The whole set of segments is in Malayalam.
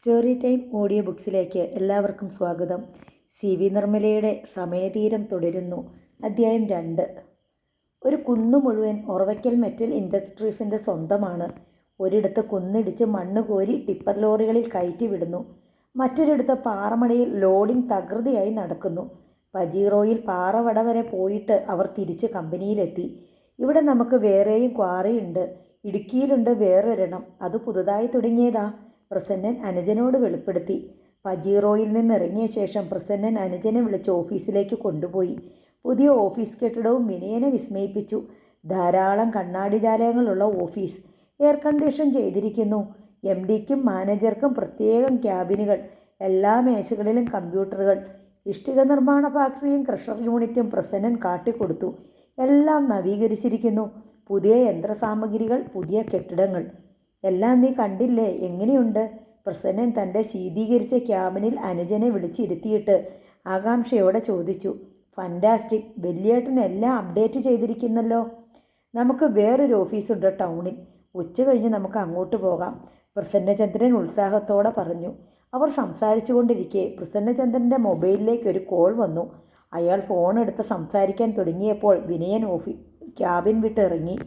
സ്റ്റോറി ടൈം ഓഡിയോ ബുക്സിലേക്ക് എല്ലാവർക്കും സ്വാഗതം. വി നിർമ്മലയുടെ സമയതീരം തുടരുന്നു. അധ്യായം 2. ഒരു കുന്നു മുഴുവൻ ഒറവയ്ക്കൽ മെറ്റൽ ഇൻഡസ്ട്രീസിൻ്റെ സ്വന്തമാണ്. ഒരിടത്ത് കുന്നിടിച്ച് മണ്ണ് കോരി ടിപ്പർ ലോറികളിൽ കയറ്റി വിടുന്നു. മറ്റൊരിടത്ത് പാറമടയിൽ ലോഡിംഗ് തകൃതിയായി നടക്കുന്നു. പജീറോയിൽ പാറവട വരെ പോയിട്ട് അവർ തിരിച്ച് കമ്പനിയിലെത്തി. ഇവിടെ നമുക്ക് വേറെയും ക്വാറിയുണ്ട്. ഇടുക്കിയിലുണ്ട് വേറൊരെണ്ണം. അത് പുതുതായി തുടങ്ങിയതാ, പ്രസന്നൻ അനുജനോട് വെളിപ്പെടുത്തി. പജീറോയിൽ നിന്നിറങ്ങിയ ശേഷം പ്രസന്നൻ അനുജനെ വിളിച്ച് ഓഫീസിലേക്ക് കൊണ്ടുപോയി. പുതിയ ഓഫീസ് കെട്ടിടവും വിനയനെ വിസ്മയിപ്പിച്ചു. ധാരാളം കണ്ണാടി ജാലകങ്ങളുള്ള ഓഫീസ്. എയർ കണ്ടീഷൻ ചെയ്തിരിക്കുന്നു. MD-ക്കും മാനേജർക്കും പ്രത്യേകം ക്യാബിനുകൾ. എല്ലാ മേശകളിലും കമ്പ്യൂട്ടറുകൾ. ഇഷ്ടിക നിർമ്മാണ ഫാക്ടറിയും ക്രഷർ യൂണിറ്റും പ്രസന്നൻ കാട്ടിക്കൊടുത്തു. എല്ലാം നവീകരിച്ചിരിക്കുന്നു. പുതിയ യന്ത്രസാമഗ്രികൾ, പുതിയ കെട്ടിടങ്ങൾ. എല്ലാം നീ കണ്ടില്ലേ? എങ്ങനെയുണ്ട്? പ്രസന്നൻ തൻ്റെ ശീതീകരിച്ച ക്യാബിനിൽ അനുജനെ വിളിച്ചിരുത്തിയിട്ട് ആകാംക്ഷയോടെ ചോദിച്ചു. ഫൻറ്റാസ്റ്റിക്. വലിയേട്ടൻ എല്ലാം അപ്ഡേറ്റ് ചെയ്തിരിക്കുന്നല്ലോ. നമുക്ക് വേറൊരു ഓഫീസുണ്ട് ടൗണിൽ. ഉച്ച കഴിഞ്ഞ് നമുക്ക് അങ്ങോട്ട് പോകാം, പ്രസന്നചന്ദ്രൻ ഉത്സാഹത്തോടെ പറഞ്ഞു. അവർ സംസാരിച്ചു കൊണ്ടിരിക്കെ പ്രസന്നചന്ദ്രൻ്റെ മൊബൈലിലേക്ക് ഒരു കോൾ വന്നു. അയാൾ ഫോണെടുത്ത് സംസാരിക്കാൻ തുടങ്ങിയപ്പോൾ വിനയൻ ക്യാബിൻ വിട്ടിറങ്ങി.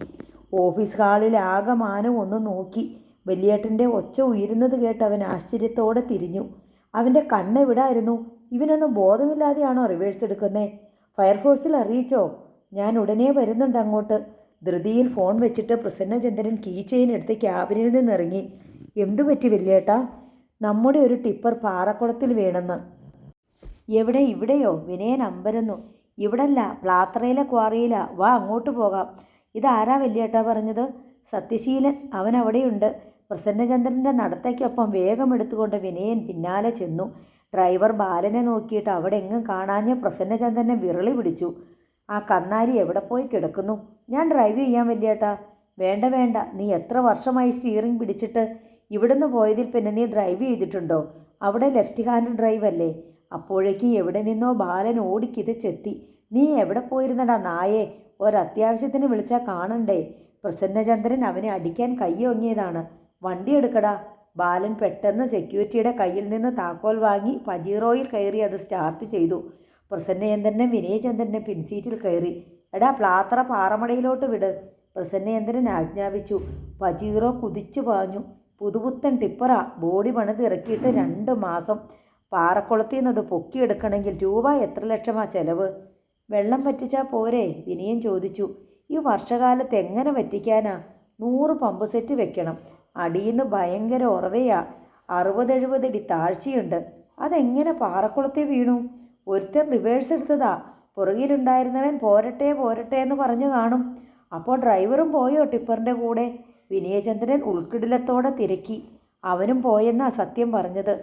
ഓഫീസ് ഹാളിൽ ആകമാനം ഒന്ന് നോക്കി. വലിയേട്ടൻ്റെ ഒച്ച ഉയരുന്നത് കേട്ട് അവൻ ആശ്ചര്യത്തോടെ തിരിഞ്ഞു. അവൻ്റെ കണ്ണെവിടായിരുന്നു? ഇവനൊന്നും ബോധമില്ലാതെയാണോ റിവേഴ്സ് എടുക്കുന്നേ? ഫയർഫോഴ്സിൽ അറിയിച്ചോ? ഞാൻ ഉടനെ വരുന്നുണ്ട് അങ്ങോട്ട്. ധൃതിയിൽ ഫോൺ വെച്ചിട്ട് പ്രസന്നചന്ദ്രൻ കീ ചെയിൻ എടുത്ത് ക്യാബിനിൽ നിന്നിറങ്ങി. എന്തു പറ്റി വലിയേട്ടാ? നമ്മുടെ ഒരു ടിപ്പർ പാറക്കുളത്തിൽ വീണെന്ന്. എവിടെ? ഇവിടെയോ? വിനയൻ അമ്പരന്നു. ഇവിടല്ല, പ്ലാത്രയിലെ ക്വാറിയിലാ. വാ, അങ്ങോട്ട് പോകാം. ഇതാരാ വലിയേട്ടാ പറഞ്ഞത്? സത്യശീലൻ. അവൻ അവിടെയുണ്ട്. പ്രസന്നചന്ദ്രൻ്റെ നടത്തയ്ക്കൊപ്പം വേഗം എടുത്തുകൊണ്ട് വിനയൻ പിന്നാലെ ചെന്നു. ഡ്രൈവർ ബാലനെ നോക്കിയിട്ട് അവിടെ എങ്ങും കാണാഞ്ഞ് പ്രസന്നചന്ദ്രനെ വിരളി പിടിച്ചു. ആ കന്നാരി എവിടെ പോയി കിടക്കുന്നു? ഞാൻ ഡ്രൈവ് ചെയ്യാൻ വലിയേട്ടാ. വേണ്ട വേണ്ട, നീ എത്ര വർഷമായി സ്റ്റിയറിംഗ് പിടിച്ചിട്ട്? ഇവിടുന്ന് പോയതിൽ പിന്നെ നീ ഡ്രൈവ് ചെയ്തിട്ടുണ്ടോ? അവിടെ ലെഫ്റ്റ് ഹാൻഡ് ഡ്രൈവ് അല്ലേ? അപ്പോഴേക്കും എവിടെ നിന്നോ ബാലൻ ഓടിക്കിതച്ചെത്തി. നീ എവിടെ പോയിരുന്നടാ നായേ? ഒരത്യാവശ്യത്തിന് വിളിച്ചാൽ കാണണ്ടേ? പ്രസന്നചന്ദ്രൻ അവനെ അടിക്കാൻ കൈയൊങ്ങിയതാണ്. വണ്ടി എടുക്കടാ. ബാലൻ പെട്ടെന്ന് സെക്യൂരിറ്റിയുടെ കയ്യിൽ നിന്ന് താക്കോൽ വാങ്ങി പജീറോയിൽ കയറി അത് സ്റ്റാർട്ട് ചെയ്തു. പ്രസന്നചന്ദ്രനെ വിനയചന്ദ്രനെ പിൻസീറ്റിൽ കയറി. എടാ, പ്ലാത്ര പാറമടയിലോട്ട് വിട്, പ്രസന്നചന്ദ്രൻ ആജ്ഞാപിച്ചു. പജീറോ കുതിച്ചു പാഞ്ഞു. പുതുപുത്തൻ ടിപ്പറാ. ബോഡി പണിതിറക്കിയിട്ട് 2 മാസം. പാറക്കുളത്തിൽ നിന്നത് പൊക്കിയെടുക്കണമെങ്കിൽ രൂപ എത്ര ലക്ഷമാ ചെലവ്? വെള്ളം വറ്റിച്ചാൽ പോരെ? വിനയൻ ചോദിച്ചു. ഈ വർഷകാലത്ത് എങ്ങനെ വറ്റിക്കാനാ? 100 പമ്പ് സെറ്റ് വെക്കണം. അടിയിന്ന് ഭയങ്കര ഉറവയാ. 60-70 അടി താഴ്ചയുണ്ട്. അതെങ്ങനെ പാറക്കുളത്തിൽ വീണു? ഒരുത്തൻ റിവേഴ്സ് എടുത്തതാ. പുറകിലുണ്ടായിരുന്നവൻ പോരട്ടെ പോരട്ടെ എന്ന് പറഞ്ഞു കാണും. അപ്പോൾ ഡ്രൈവറും പോയോ ടിപ്പറിൻ്റെ കൂടെ? വിനയചന്ദ്രൻ ഉൾക്കിടിലത്തോടെ തിരക്കി. അവനും പോയെന്നാ സത്യം പറഞ്ഞത്.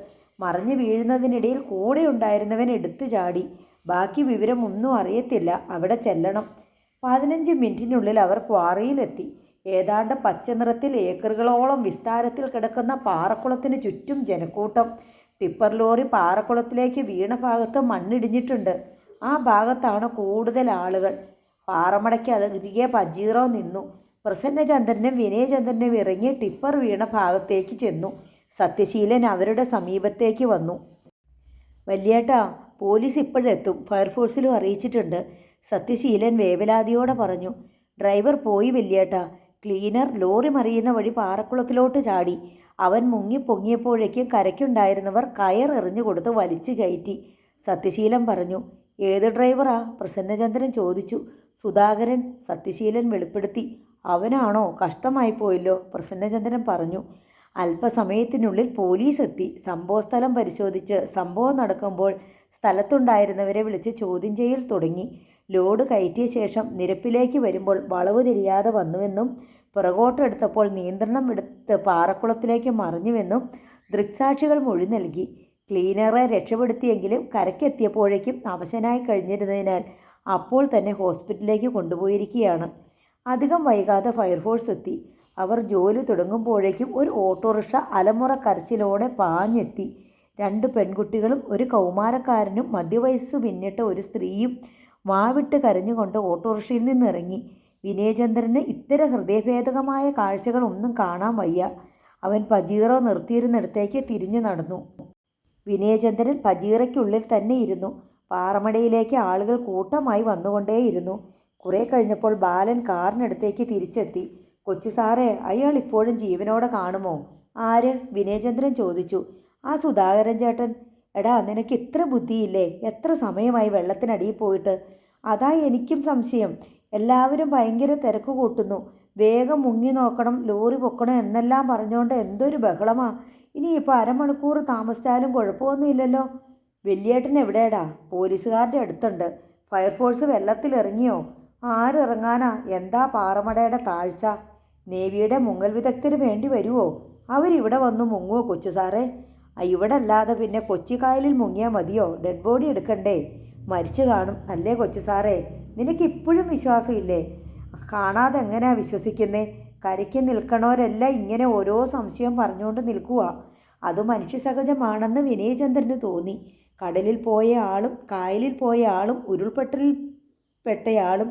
മറിഞ്ഞു വീഴുന്നതിനിടയിൽ കൂടെ ഉണ്ടായിരുന്നവൻ എടുത്തു ചാടി. ബാക്കി വിവരം ഒന്നും അറിയത്തില്ല. അവിടെ ചെല്ലണം. 15 മിനിറ്റിനുള്ളിൽ അവർ ക്വാറിയിലെത്തി. ഏതാണ്ട് പച്ച നിറത്തിൽ ഏക്കറുകളോളം വിസ്താരത്തിൽ കിടക്കുന്ന പാറക്കുളത്തിന് ചുറ്റും ജനക്കൂട്ടം. ടിപ്പർ ലോറി പാറക്കുളത്തിലേക്ക് വീണ ഭാഗത്ത് മണ്ണിടിഞ്ഞിട്ടുണ്ട്. ആ ഭാഗത്താണ് കൂടുതൽ ആളുകൾ. പാറമടയ്ക്ക് അതിരികെ പജീറോ നിന്നു. പ്രസന്നചന്ദ്രനും വിനയചന്ദ്രനും ഇറങ്ങി ടിപ്പർ വീണ ഭാഗത്തേക്ക് ചെന്നു. സത്യശീലൻ അവരുടെ സമീപത്തേക്ക് വന്നു. വലിയേട്ടാ, പോലീസ് ഇപ്പോഴെത്തും. ഫയർഫോഴ്സിലും അറിയിച്ചിട്ടുണ്ട്, സത്യശീലൻ വേവലാതിയോടെ പറഞ്ഞു. ഡ്രൈവർ പോയി വലിയേട്ടാ. ക്ലീനർ ലോറി മറിയുന്ന വഴി പാറക്കുളത്തിലോട്ട് ചാടി. അവൻ മുങ്ങിപ്പൊങ്ങിയപ്പോഴേക്കും കരയ്ക്കുണ്ടായിരുന്നവർ കയർ എറിഞ്ഞു കൊടുത്ത് വലിച്ചു കയറ്റി, സത്യശീലൻ പറഞ്ഞു. ഏത് ഡ്രൈവറാ? പ്രസന്നചന്ദ്രൻ ചോദിച്ചു. സുധാകരൻ, സത്യശീലൻ വെളിപ്പെടുത്തി. അവനാണോ? കഷ്ടമായി പോയല്ലോ, പ്രസന്നചന്ദ്രൻ പറഞ്ഞു. അല്പസമയത്തിനുള്ളിൽ പോലീസ് എത്തി. സംഭവസ്ഥലം പരിശോധിച്ച് സംഭവം നടക്കുമ്പോൾ സ്ഥലത്തുണ്ടായിരുന്നവരെ വിളിച്ച് ചോദ്യം ചെയ്യൽ തുടങ്ങി. ലോഡ് കയറ്റിയ ശേഷം നിരപ്പിലേക്ക് വരുമ്പോൾ വളവ് തിരിയാതെ വന്നുവെന്നും പുറകോട്ടെടുത്തപ്പോൾ നിയന്ത്രണം എടുത്ത് പാറക്കുളത്തിലേക്ക് മറിഞ്ഞുവെന്നും ദൃക്സാക്ഷികൾ മൊഴി നൽകി. ക്ലീനറെ രക്ഷപ്പെടുത്തിയെങ്കിലും കരയ്ക്കെത്തിയപ്പോഴേക്കും അവശനായി കഴിഞ്ഞിരുന്നതിനാൽ അപ്പോൾ തന്നെ ഹോസ്പിറ്റലിലേക്ക് കൊണ്ടുപോയിരിക്കുകയാണ്. അധികം വൈകാതെ ഫയർഫോഴ്സ് എത്തി. അവർ ജോലി തുടങ്ങുമ്പോഴേക്കും ഒരു ഓട്ടോറിക്ഷ അലമുറ കരച്ചിലോടെ പാഞ്ഞെത്തി. 2 പെൺകുട്ടികളും ഒരു കൗമാരക്കാരനും മധ്യവയസ്സ് പിന്നിട്ട ഒരു സ്ത്രീയും വാവിട്ട് കരഞ്ഞുകൊണ്ട് ഓട്ടോറിക്ഷയിൽ നിന്നിറങ്ങി. വിനയചന്ദ്രന് ഇത്തരം ഹൃദയഭേദകമായ കാഴ്ചകളൊന്നും കാണാൻ വയ്യ. അവൻ പജീറോ നിർത്തിയിരുന്നിടത്തേക്ക് തിരിഞ്ഞു നടന്നു. വിനയചന്ദ്രൻ പജീറയ്ക്കുള്ളിൽ തന്നെ ഇരുന്നു. പാറമടയിലേക്ക് ആളുകൾ കൂട്ടമായി വന്നുകൊണ്ടേയിരുന്നു. കുറെ കഴിഞ്ഞപ്പോൾ ബാലൻ കാറിനടുത്തേക്ക് തിരിച്ചെത്തി. കൊച്ചു സാറേ, അയാൾ ഇപ്പോഴും ജീവനോടെ കാണുമോ? ആര്? വിനയചന്ദ്രൻ ചോദിച്ചു. ആ സുധാകരൻ ചേട്ടൻ. എടാ, നിനക്ക് ഇത്ര ബുദ്ധിയില്ലേ? എത്ര സമയമായി വെള്ളത്തിനടിയിൽ പോയിട്ട്? അതാ എനിക്കും സംശയം. എല്ലാവരും ഭയങ്കര തിരക്ക് കൂട്ടുന്നു. വേഗം മുങ്ങി നോക്കണം, ലോറി പൊക്കണം എന്നെല്ലാം പറഞ്ഞുകൊണ്ട് എന്തൊരു ബഹളമാ. ഇനിയിപ്പോൾ അരമണിക്കൂർ താമസിച്ചാലും കുഴപ്പമൊന്നുമില്ലല്ലോ. വലിയേട്ടൻ എവിടെയാടാ? പോലീസുകാരുടെ അടുത്തുണ്ട്. ഫയർഫോഴ്സ് വെള്ളത്തിലിറങ്ങിയോ? ആരിറങ്ങാനാ? എന്താ പാറമടയുടെ താഴ്ച? നേവിയുടെ മുങ്ങൽ വിദഗ്ധര് വേണ്ടി വരുമോ? അവരിവിടെ വന്നു മുങ്ങുമോ കൊച്ചു സാറേ? ഇവിടെ അല്ലാതെ പിന്നെ കൊച്ചിക്കായലിൽ മുങ്ങിയാൽ മതിയോ? ഡെഡ് ബോഡി എടുക്കണ്ടേ? മരിച്ചു കാണും അല്ലേ കൊച്ചു സാറേ? നിനക്കിപ്പോഴും വിശ്വാസമില്ലേ? കാണാതെ എങ്ങനെയാ വിശ്വസിക്കുന്നേ? കരയ്ക്ക് നിൽക്കണവരെല്ലാം ഇങ്ങനെ ഓരോ സംശയം പറഞ്ഞുകൊണ്ട് നിൽക്കുക. അത് മനുഷ്യസഹജമാണെന്ന് വിനയചന്ദ്രന് തോന്നി. കടലിൽ പോയ ആളും കായലിൽ പോയ ആളും ഉരുൾപൊട്ടലിൽ പെട്ടയാളും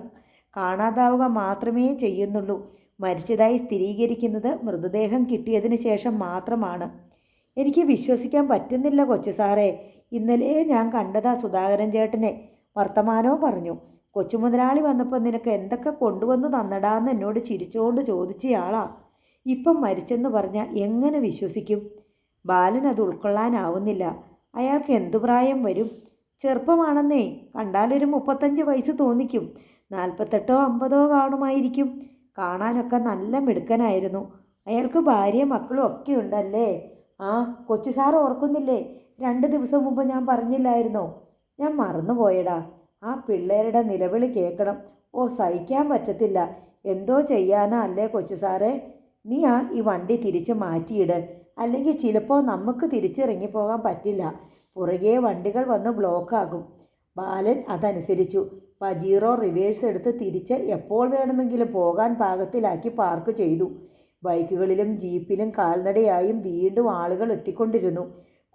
കാണാതാവുക മാത്രമേ ചെയ്യുന്നുള്ളൂ. മരിച്ചതായി സ്ഥിരീകരിക്കുന്നത് മൃതദേഹം കിട്ടിയതിന് ശേഷം മാത്രമാണ്. എനിക്ക് വിശ്വസിക്കാൻ പറ്റുന്നില്ല കൊച്ചു സാറേ. ഇന്നലെ ഞാൻ കണ്ടതാ സുധാകരൻ ചേട്ടനെ. വർത്തമാനവും പറഞ്ഞു. കൊച്ചുമുതലാളി വന്നപ്പോൾ നിനക്ക് എന്തൊക്കെ കൊണ്ടുവന്ന് തന്നടാന്ന് എന്നോട് ചിരിച്ചുകൊണ്ട് ചോദിച്ചയാളാ. ഇപ്പം മരിച്ചെന്ന് പറഞ്ഞാൽ എങ്ങനെ വിശ്വസിക്കും? ബാലൻ അത് ഉൾക്കൊള്ളാനാവുന്നില്ല. അയാൾക്ക് എന്തു പ്രായം വരും? ചെറുപ്പമാണെന്നേ. കണ്ടാലൊരു 35 വയസ്സ് തോന്നിക്കും. 48 50 കാണുമായിരിക്കും. കാണാനൊക്കെ നല്ല മിടുക്കനായിരുന്നു. അയാൾക്ക് ഭാര്യയും മക്കളും ഒക്കെ ഉണ്ടല്ലേ? ആ, കൊച്ചു സാർ ഓർക്കുന്നില്ലേ? 2 ദിവസം മുമ്പ് ഞാൻ പറഞ്ഞില്ലായിരുന്നോ? ഞാൻ മറന്നുപോയടാ. ആ പിള്ളേരുടെ നിലവിളി കേൾക്കണം. ഓ, സഹിക്കാൻ പറ്റത്തില്ല. എന്തോ ചെയ്യാനാ അല്ലേ കൊച്ചു സാറേ? നീ ഈ വണ്ടി തിരിച്ച് മാറ്റിയിട്. അല്ലെങ്കിൽ ചിലപ്പോൾ നമുക്ക് തിരിച്ചിറങ്ങിപ്പോകാൻ പറ്റില്ല. പുറകെ വണ്ടികൾ വന്ന് ബ്ലോക്കാകും. ബാലൻ അതനുസരിച്ചു. പജീറോ റിവേഴ്സ് എടുത്ത് തിരിച്ച് എപ്പോൾ വേണമെങ്കിലും പോകാൻ പാകത്തിലാക്കി പാർക്ക് ചെയ്തു. ബൈക്കുകളിലും ജീപ്പിലും കാൽനടയായും വീണ്ടും ആളുകൾ എത്തിക്കൊണ്ടിരുന്നു.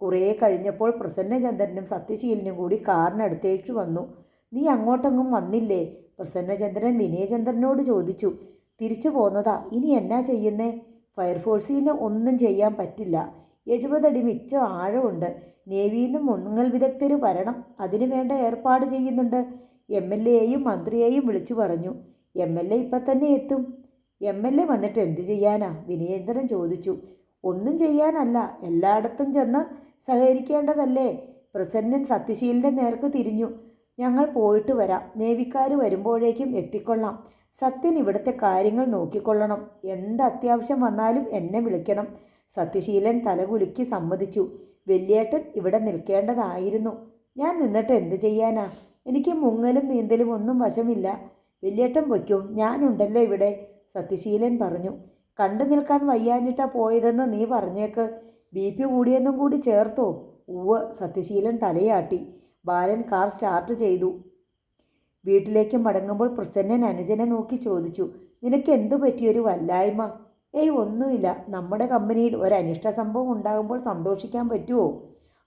കുറേ കഴിഞ്ഞപ്പോൾ പ്രസന്നചന്ദ്രനും സത്യശീലനും കൂടി കാറിനടുത്തേക്ക് വന്നു. നീ അങ്ങോട്ടെങ്ങും വന്നില്ലേ? പ്രസന്നചന്ദ്രൻ വിനയചന്ദ്രനോട് ചോദിച്ചു. തിരിച്ചു പോന്നതാ. ഇനി എന്നാ ചെയ്യുന്നേ? ഫയർഫോഴ്സിന് ഒന്നും ചെയ്യാൻ പറ്റില്ല. 70 അടി മിച്ചം ആഴമുണ്ട്. നേവിയിൽ നിന്ന് മുങ്ങൽ വിദഗ്ധർ വരണം. അതിനു വേണ്ട ഏർപ്പാട് ചെയ്യുന്നുണ്ട്. MLAയെയും മന്ത്രിയെയും വിളിച്ചു പറഞ്ഞു. MLA ഇപ്പം തന്നെ എത്തും. MLA വന്നിട്ട് എന്ത് ചെയ്യാനാ? വിനയേന്ദ്രൻ ചോദിച്ചു. ഒന്നും ചെയ്യാനല്ല, എല്ലായിടത്തും ചെന്ന് സഹകരിക്കേണ്ടതല്ലേ? പ്രസന്നൻ സത്യശീലൻ്റെ നേർക്ക് തിരിഞ്ഞു. ഞങ്ങൾ പോയിട്ട് വരാം. നേവിക്കാർ വരുമ്പോഴേക്കും എത്തിക്കൊള്ളാം. സത്യൻ ഇവിടുത്തെ കാര്യങ്ങൾ നോക്കിക്കൊള്ളണം. എന്ത് അത്യാവശ്യം വന്നാലും എന്നെ വിളിക്കണം. സത്യശീലൻ തലകുലുക്കി സമ്മതിച്ചു. വലിയേട്ടൻ ഇവിടെ നിൽക്കേണ്ടതായിരുന്നു. ഞാൻ നിന്നിട്ട് എന്ത് ചെയ്യാനാ? എനിക്ക് മുങ്ങലും നീന്തലും ഒന്നും വശമില്ല. വലിയേട്ടൻ പൊയ്ക്കോ, ഞാനുണ്ടല്ലോ ഇവിടെ, സത്യശീലൻ പറഞ്ഞു. കണ്ടു നിൽക്കാൻ വയ്യാഞ്ഞിട്ടാ പോയതെന്ന് നീ പറഞ്ഞേക്ക്. BP കൂടിയെന്നും കൂടി ചേർത്തോ? ഉവ്വ്, സത്യശീലൻ തലയാട്ടി. ബാലൻ കാർ സ്റ്റാർട്ട് ചെയ്തു. വീട്ടിലേക്ക് മടങ്ങുമ്പോൾ പ്രസന്നൻ അനുജനെ നോക്കി ചോദിച്ചു. നിനക്ക് എന്തു പറ്റിയൊരു വല്ലായ്മ? ഏയ്, ഒന്നുമില്ല. നമ്മുടെ കമ്പനിയിൽ ഒരു അനിഷ്ട സംഭവം ഉണ്ടാകുമ്പോൾ സന്തോഷിക്കാൻ പറ്റുമോ?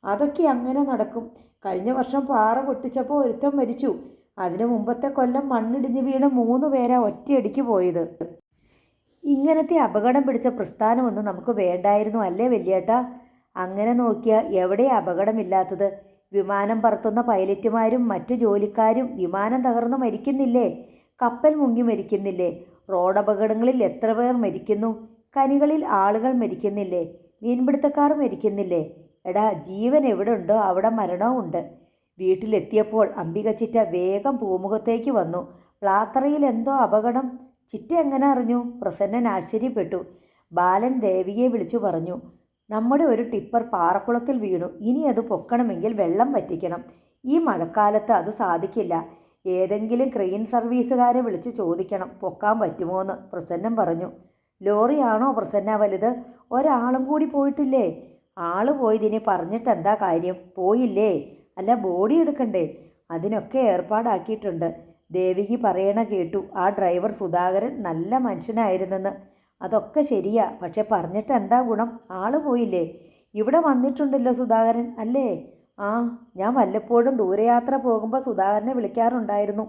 അതൊക്കെ അങ്ങനെ നടക്കും. കഴിഞ്ഞ വർഷം പാറ പൊട്ടിച്ചപ്പോൾ ഒരുത്തൻ മരിച്ചു. അതിനു മുമ്പത്തെ കൊല്ലം മണ്ണിടിഞ്ഞ് വീണ് 3 പേരാ ഒറ്റയടിക്ക് പോയത്. ഇങ്ങനത്തെ അപകടം പിടിച്ച പ്രസ്ഥാനമൊന്നും നമുക്ക് വേണ്ടായിരുന്നു അല്ലേ വലിയേട്ടാ? അങ്ങനെ നോക്കിയാൽ എവിടെ അപകടമില്ലാത്തത്? വിമാനം പറത്തുന്ന പൈലറ്റുമാരും മറ്റു ജോലിക്കാരും വിമാനം തകർന്ന് മരിക്കുന്നില്ലേ? കപ്പൽ മുങ്ങി മരിക്കുന്നില്ലേ? റോഡ് അപകടങ്ങളിൽ എത്ര പേർ മരിക്കുന്നു? കനികളിൽ ആളുകൾ മരിക്കുന്നില്ലേ? മീൻപിടുത്തക്കാർ മരിക്കുന്നില്ലേ? എടാ, ജീവൻ എവിടെ ഉണ്ടോ അവിടെ മരണവും ഉണ്ട്. വീട്ടിലെത്തിയപ്പോൾ അംബിക ചിറ്റ വേഗം പൂമുഖത്തേക്ക് വന്നു. പ്ലാത്തറയിൽ എന്തോ അപകടം. ചിറ്റ എങ്ങനെ അറിഞ്ഞു? പ്രസന്നൻ ആശ്ചര്യപ്പെട്ടു. ബാലൻ ദേവിയെ വിളിച്ചു പറഞ്ഞു. നമ്മുടെ ഒരു ടിപ്പർ പാറക്കുളത്തിൽ വീണു. ഇനി അത് പൊക്കണമെങ്കിൽ വെള്ളം വറ്റിക്കണം. ഈ മഴക്കാലത്ത് അത് സാധിക്കില്ല. ഏതെങ്കിലും ക്രെയിൻ സർവീസുകാരെ വിളിച്ച് ചോദിക്കണം പൊക്കാൻ പറ്റുമോയെന്ന്, പ്രസന്നൻ പറഞ്ഞു. ലോറിയാണോ പ്രസന്ന വലുത്? ഒരാളും കൂടി പോയിട്ടില്ലേ? ആള് പോയതിന് പറഞ്ഞിട്ട് എന്താ കാര്യം? പോയില്ലേ? അല്ല, ബോഡി എടുക്കണ്ടേ? അതിനൊക്കെ ഏർപ്പാടാക്കിയിട്ടുണ്ട്. ദേവിക്ക് പറയണ കേട്ടു. ആ ഡ്രൈവർ സുധാകരൻ നല്ല മനുഷ്യനായിരുന്നെന്ന്. അതൊക്കെ ശരിയാ, പക്ഷെ പറഞ്ഞിട്ട് എന്താ ഗുണം? ആള് പോയില്ലേ? ഇവിടെ വന്നിട്ടുണ്ടല്ലോ സുധാകരൻ, അല്ലേ? ആ, ഞാൻ വല്ലപ്പോഴും ദൂരയാത്ര പോകുമ്പോൾ സുധാകരനെ വിളിക്കാറുണ്ടായിരുന്നു.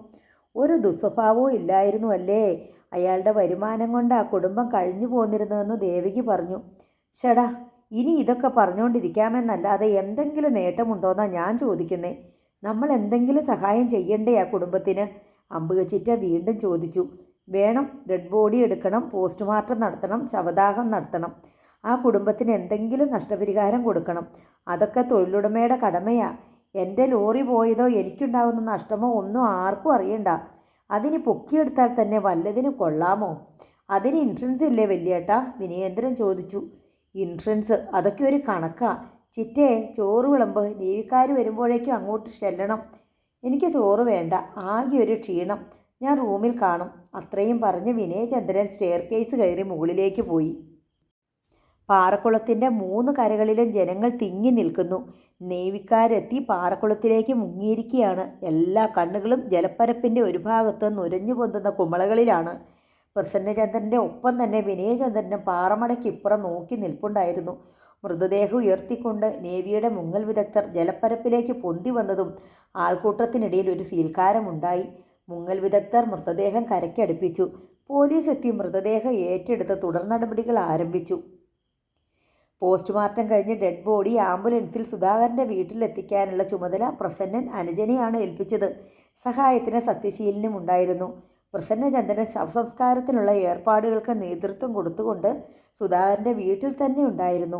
ഒരു ദുസ്വഭാവവും ഇല്ലായിരുന്നു അല്ലേ? അയാളുടെ വരുമാനം കൊണ്ട് ആ കുടുംബം കഴിഞ്ഞു പോന്നിരുന്നതെന്ന് ദേവിക്ക് പറഞ്ഞു. ചേടാ, ഇനി ഇതൊക്കെ പറഞ്ഞുകൊണ്ടിരിക്കാമെന്നല്ലാതെ എന്തെങ്കിലും നേട്ടമുണ്ടോയെന്നാണ് ഞാൻ ചോദിക്കുന്നേ. നമ്മൾ എന്തെങ്കിലും സഹായം ചെയ്യണ്ടേ ആ കുടുംബത്തിന്? അമ്പുകച്ചിറ്റ വീണ്ടും ചോദിച്ചു. വേണം, ഡെഡ് ബോഡി എടുക്കണം, പോസ്റ്റ്മോർട്ടം നടത്തണം, ശവദാഹം നടത്തണം. ആ കുടുംബത്തിന് എന്തെങ്കിലും നഷ്ടപരിഹാരം കൊടുക്കണം. അതൊക്കെ തൊഴിലുടമയുടെ കടമയാ. എൻ്റെ ലോറി പോയതോ എനിക്കുണ്ടാകുന്ന നഷ്ടമോ ഒന്നും ആർക്കും അറിയണ്ട. അതിന് പൊക്കിയെടുത്താൽ തന്നെ വല്ലതിനും കൊള്ളാമോ? അതിന് ഇൻഷുറൻസ് ഇല്ലേ വല്യേട്ടാ? വിനയേന്ദ്രൻ ചോദിച്ചു. ഇൻഷുറൻസ് അതൊക്കെ ഒരു കണക്കാ. ചിറ്റേ, ചോറ് വിളമ്പ്, നേവിക്കാർ വരുമ്പോഴേക്കും അങ്ങോട്ട് ചെല്ലണം. എനിക്ക് ചോറ് വേണ്ട, ആകെ ഒരു ക്ഷീണം, ഞാൻ റൂമിൽ കാണും. അത്രയും പറഞ്ഞ് വിനയചന്ദ്രൻ സ്റ്റെയർ കേസ് കയറി മുകളിലേക്ക് പോയി. പാറക്കുളത്തിൻ്റെ 3 കരകളിലും ജനങ്ങൾ തിങ്ങി നിൽക്കുന്നു. നേവിക്കാരെത്തി പാറക്കുളത്തിലേക്ക് മുങ്ങിയിരിക്കുകയാണ്. എല്ലാ കണ്ണുകളും ജലപ്പരപ്പിൻ്റെ ഒരു ഭാഗത്ത് നുരഞ്ഞു പൊന്തുന്ന കുമളകളിലാണ്. പ്രസന്നചന്ദ്രൻ്റെ ഒപ്പം തന്നെ വിനയചന്ദ്രനും പാറമടയ്ക്കിപ്പുറം നോക്കി നിൽപ്പുണ്ടായിരുന്നു. മൃതദേഹം ഉയർത്തിക്കൊണ്ട് നേവിയുടെ മുങ്ങൽ വിദഗ്ധർ ജലപ്പരപ്പിലേക്ക് പൊന്തി വന്നതും ആൾക്കൂട്ടത്തിനിടയിൽ ഒരു സീൽക്കാരമുണ്ടായി. മുങ്ങൽ വിദഗ്ധർ മൃതദേഹം കരയ്ക്കടുപ്പിച്ചു. പോലീസ് എത്തി മൃതദേഹം ഏറ്റെടുത്ത് തുടർ നടപടികൾ ആരംഭിച്ചു. പോസ്റ്റ്മോർട്ടം കഴിഞ്ഞ് ഡെഡ് ബോഡി ആംബുലൻസിൽ സുധാകരൻ്റെ വീട്ടിലെത്തിക്കാനുള്ള ചുമതല പ്രസന്നൻ അനുജനെയാണ് ഏൽപ്പിച്ചത്. സഹായത്തിന് സത്യശീലനും ഉണ്ടായിരുന്നു. പ്രസന്നചന്ദ്രൻ ശവസംസ്കാരത്തിനുള്ള ഏർപ്പാടുകൾക്ക് നേതൃത്വം കൊടുത്തുകൊണ്ട് സുധാകരൻ്റെ വീട്ടിൽ തന്നെ ഉണ്ടായിരുന്നു.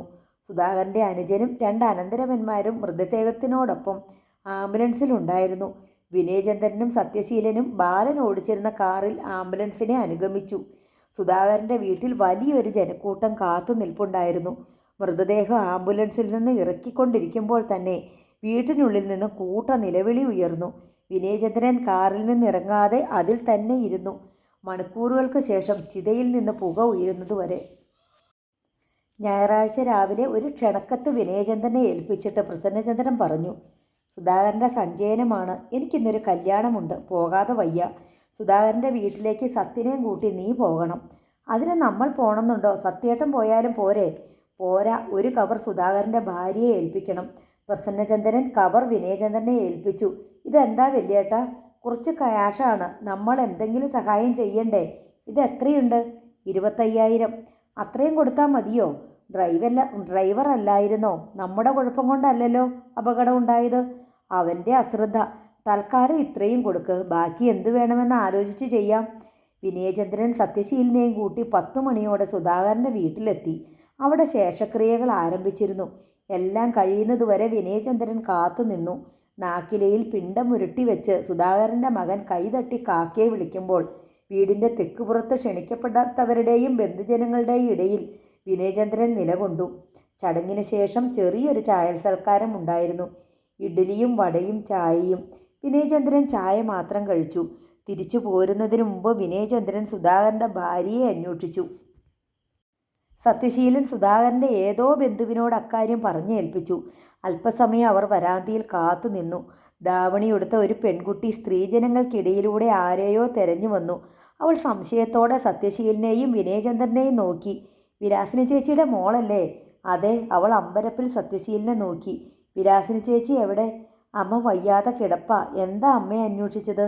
സുധാകരൻ്റെ അനുജനും 2 അനന്തരവന്മാരും മൃതദേഹത്തിനോടൊപ്പം ആംബുലൻസിലുണ്ടായിരുന്നു. വിനയചന്ദ്രനും സത്യശീലനും ബാലൻ ഓടിച്ചിരുന്ന കാറിൽ ആംബുലൻസിനെ അനുഗമിച്ചു. സുധാകരൻ്റെ വീട്ടിൽ വലിയൊരു ജനക്കൂട്ടം കാത്തു നിൽപ്പുണ്ടായിരുന്നു. മൃതദേഹം ആംബുലൻസിൽ നിന്ന് ഇറക്കിക്കൊണ്ടിരിക്കുമ്പോൾ തന്നെ വീട്ടിനുള്ളിൽ നിന്ന് കൂട്ട നിലവിളി ഉയർന്നു. വിനയചന്ദ്രൻ കാറിൽ നിന്നിറങ്ങാതെ അതിൽ തന്നെ ഇരുന്നു. മണിക്കൂറുകൾക്ക് ശേഷം ചിതയിൽ നിന്ന് പുക ഉയരുന്നതുവരെ. ഞായറാഴ്ച രാവിലെ ഒരു ക്ഷണക്കത്ത് വിനയചന്ദ്രനെ ഏൽപ്പിച്ചിട്ട് പ്രസന്നചന്ദ്രൻ പറഞ്ഞു. സുധാകരൻ്റെ സഞ്ചയനമാണ്. എനിക്കിന്നൊരു കല്യാണമുണ്ട്, പോകാതെ വയ്യ. സുധാകരൻ്റെ വീട്ടിലേക്ക് സത്യനെയും കൂട്ടി നീ പോകണം. അതിന് നമ്മൾ പോണമെന്നുണ്ടോ? സത്യേട്ടൻ പോയാലും പോരെ? പോരാ, ഒരു കവർ സുധാകരൻ്റെ ഭാര്യയെ ഏൽപ്പിക്കണം. പ്രസന്നചന്ദ്രൻ കവർ വിനയചന്ദ്രനെ ഏൽപ്പിച്ചു. ഇതെന്താ വല്യേട്ടാ? കുറച്ച് ക്യാഷാണ്, നമ്മൾ എന്തെങ്കിലും സഹായം ചെയ്യണ്ടേ? ഇത് എത്രയുണ്ട്? 25,000. അത്രയും കൊടുത്താൽ മതിയോ? ഡ്രൈവർ അല്ലായിരുന്നോ? നമ്മുടെ കുഴപ്പം കൊണ്ടല്ലല്ലോ അപകടം ഉണ്ടായത്. അവൻ്റെ അശ്രദ്ധ. തൽക്കാലം ഇത്രയും കൊടുക്ക്, ബാക്കി എന്തു വേണമെന്ന് ആലോചിച്ച് ചെയ്യാം. വിനയചന്ദ്രൻ സത്യശീലനെയും കൂട്ടി 10 മണിയോടെ സുധാകരൻ്റെ വീട്ടിലെത്തി. അവിടെ ശേഷക്രിയകൾ ആരംഭിച്ചിരുന്നു. എല്ലാം കഴിയുന്നതുവരെ വിനയചന്ദ്രൻ കാത്തു നിന്നു. നാക്കിലയിൽ പിണ്ടമുരുട്ടി വെച്ച് സുധാകരൻ്റെ മകൻ കൈതട്ടി കാക്കയെ വിളിക്കുമ്പോൾ വീടിൻ്റെ തെക്കുപുറത്ത് ക്ഷണിക്കപ്പെടാത്തവരുടെയും ബന്ധുജനങ്ങളുടെയും ഇടയിൽ വിനയചന്ദ്രൻ നിലകൊണ്ടു. ചടങ്ങിന് ശേഷം ചെറിയൊരു ചായൽ സൽക്കാരം ഉണ്ടായിരുന്നു. ഇഡ്ഡലിയും വടയും ചായയും. വിനയചന്ദ്രൻ ചായ മാത്രം കഴിച്ചു. തിരിച്ചു പോരുന്നതിന് മുമ്പ് വിനയചന്ദ്രൻ സുധാകരൻ്റെ ഭാര്യയെ അന്വേഷിച്ചു. സത്യശീലൻ സുധാകരൻ്റെ ഏതോ ബന്ധുവിനോട് അക്കാര്യം പറഞ്ഞേൽപ്പിച്ചു. അല്പസമയം അവർ വരാന്തിയിൽ കാത്തു നിന്നു. ധാവണിയെടുത്ത ഒരു പെൺകുട്ടി സ്ത്രീജനങ്ങൾക്കിടയിലൂടെ ആരെയോ തെരഞ്ഞു വന്നു. അവൾ സംശയത്തോടെ സത്യശീലനെയും വിനയചന്ദ്രനെയും നോക്കി. വിലാസിനി ചേച്ചിയുടെ മോളല്ലേ? അതെ. അവൾ അമ്പരപ്പിൽ സത്യശീലനെ നോക്കി. വിലാസിനി ചേച്ചി എവിടെ? അമ്മ വയ്യാതെ കിടപ്പ. എന്താ അമ്മയെ അന്വേഷിച്ചത്?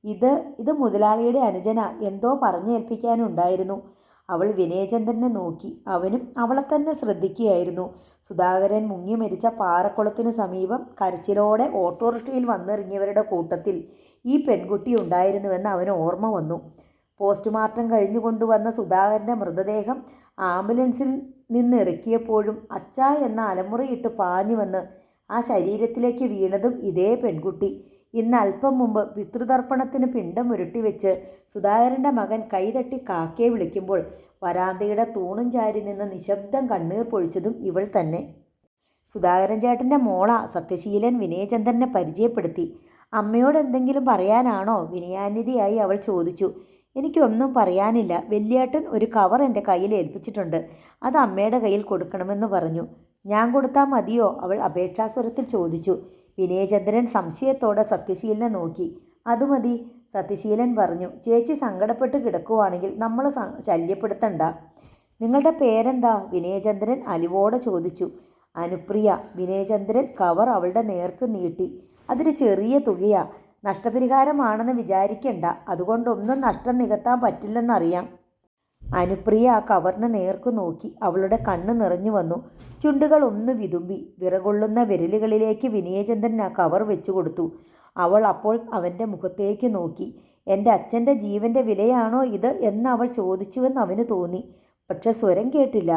ഇത് മുതലാളിയുടെ അനുജന, എന്തോ പറഞ്ഞേൽപ്പിക്കാനുണ്ടായിരുന്നു. അവൾ വിനയചന്ദ്രനെ നോക്കി. അവനും അവളെ തന്നെ ശ്രദ്ധിക്കുകയായിരുന്നു. സുധാകരൻ മുങ്ങി മരിച്ച പാറക്കുളത്തിന് സമീപം കരച്ചിലോടെ ഓട്ടോറിക്ഷയിൽ വന്നിറങ്ങിയവരുടെ കൂട്ടത്തിൽ ഈ പെൺകുട്ടി ഉണ്ടായിരുന്നുവെന്ന് അവന് ഓർമ്മ വന്നു. പോസ്റ്റ്മോർട്ടം കഴിഞ്ഞു കൊണ്ടുവന്ന സുധാകരൻ്റെ മൃതദേഹം ആംബുലൻസിൽ നിന്നിറക്കിയപ്പോഴും അച്ഛാ എന്ന അലമുറയിട്ട് പാഞ്ഞു വന്ന് ആ ശരീരത്തിലേക്ക് വീണതും ഇതേ പെൺകുട്ടി. ഇന്ന് അല്പം മുമ്പ് പിതൃതർപ്പണത്തിന് പിണ്ടം ഉരുട്ടിവെച്ച് സുധാകരൻ്റെ മകൻ കൈതട്ടി കാക്കയെ വിളിക്കുമ്പോൾ വരാന്തയുടെ തൂണും ചാരി നിന്ന് നിശബ്ദം കണ്ണീർ പൊഴിച്ചതും ഇവൾ തന്നെ. സുധാകരൻ ചേട്ടൻ്റെ മോളാ. സത്യശീലൻ വിനയചന്ദ്രനെ പരിചയപ്പെടുത്തി. അമ്മയോട് എന്തെങ്കിലും പറയാനാണോ? വിനയാന്വിതയായി അവൾ ചോദിച്ചു. എനിക്കൊന്നും പറയാനില്ല. വല്യേട്ടൻ ഒരു കവർ എൻ്റെ കയ്യിൽ ഏൽപ്പിച്ചിട്ടുണ്ട്. അത് അമ്മയുടെ കയ്യിൽ കൊടുക്കണമെന്ന് പറഞ്ഞു. ഞാൻ കൊടുത്താൽ മതിയോ? അവൾ അപേക്ഷാസ്വരത്തിൽ ചോദിച്ചു. വിനയചന്ദ്രൻ സംശയത്തോടെ സത്യശീലനെ നോക്കി. അത് മതി, സത്യശീലൻ പറഞ്ഞു. ചേച്ചി സങ്കടപ്പെട്ട് കിടക്കുവാണെങ്കിൽ നമ്മൾ ശല്യപ്പെടുത്തണ്ട. നിങ്ങളുടെ പേരെന്താ? വിനയചന്ദ്രൻ അലിവോടെ ചോദിച്ചു. അനുപ്രിയ. വിനയചന്ദ്രൻ കവർ അവളുടെ നേർക്ക് നീട്ടി. അതൊരു ചെറിയ തുകയാ. നഷ്ടപരിഹാരമാണെന്ന് വിചാരിക്കണ്ട. അതുകൊണ്ടൊന്നും നഷ്ടം നികത്താൻ പറ്റില്ലെന്നറിയാം. അനുപ്രിയ ആ കവറിന് നേർക്കു നോക്കി. അവളുടെ കണ്ണ് നിറഞ്ഞു വന്നു. ചുണ്ടുകൾ ഒന്ന് വിതുമ്പി. വിറകൊള്ളുന്ന വിരലുകളിലേക്ക് വിനയചന്ദ്രൻ ആ കവർ വെച്ചു കൊടുത്തു. അവൾ അപ്പോൾ അവൻ്റെ മുഖത്തേക്ക് നോക്കി. എൻ്റെ അച്ഛൻ്റെ ജീവൻ്റെ വിലയാണോ ഇത് എന്ന് അവൾ ചോദിച്ചുവെന്ന് അവന് തോന്നി. പക്ഷെ സ്വരം കേട്ടില്ല.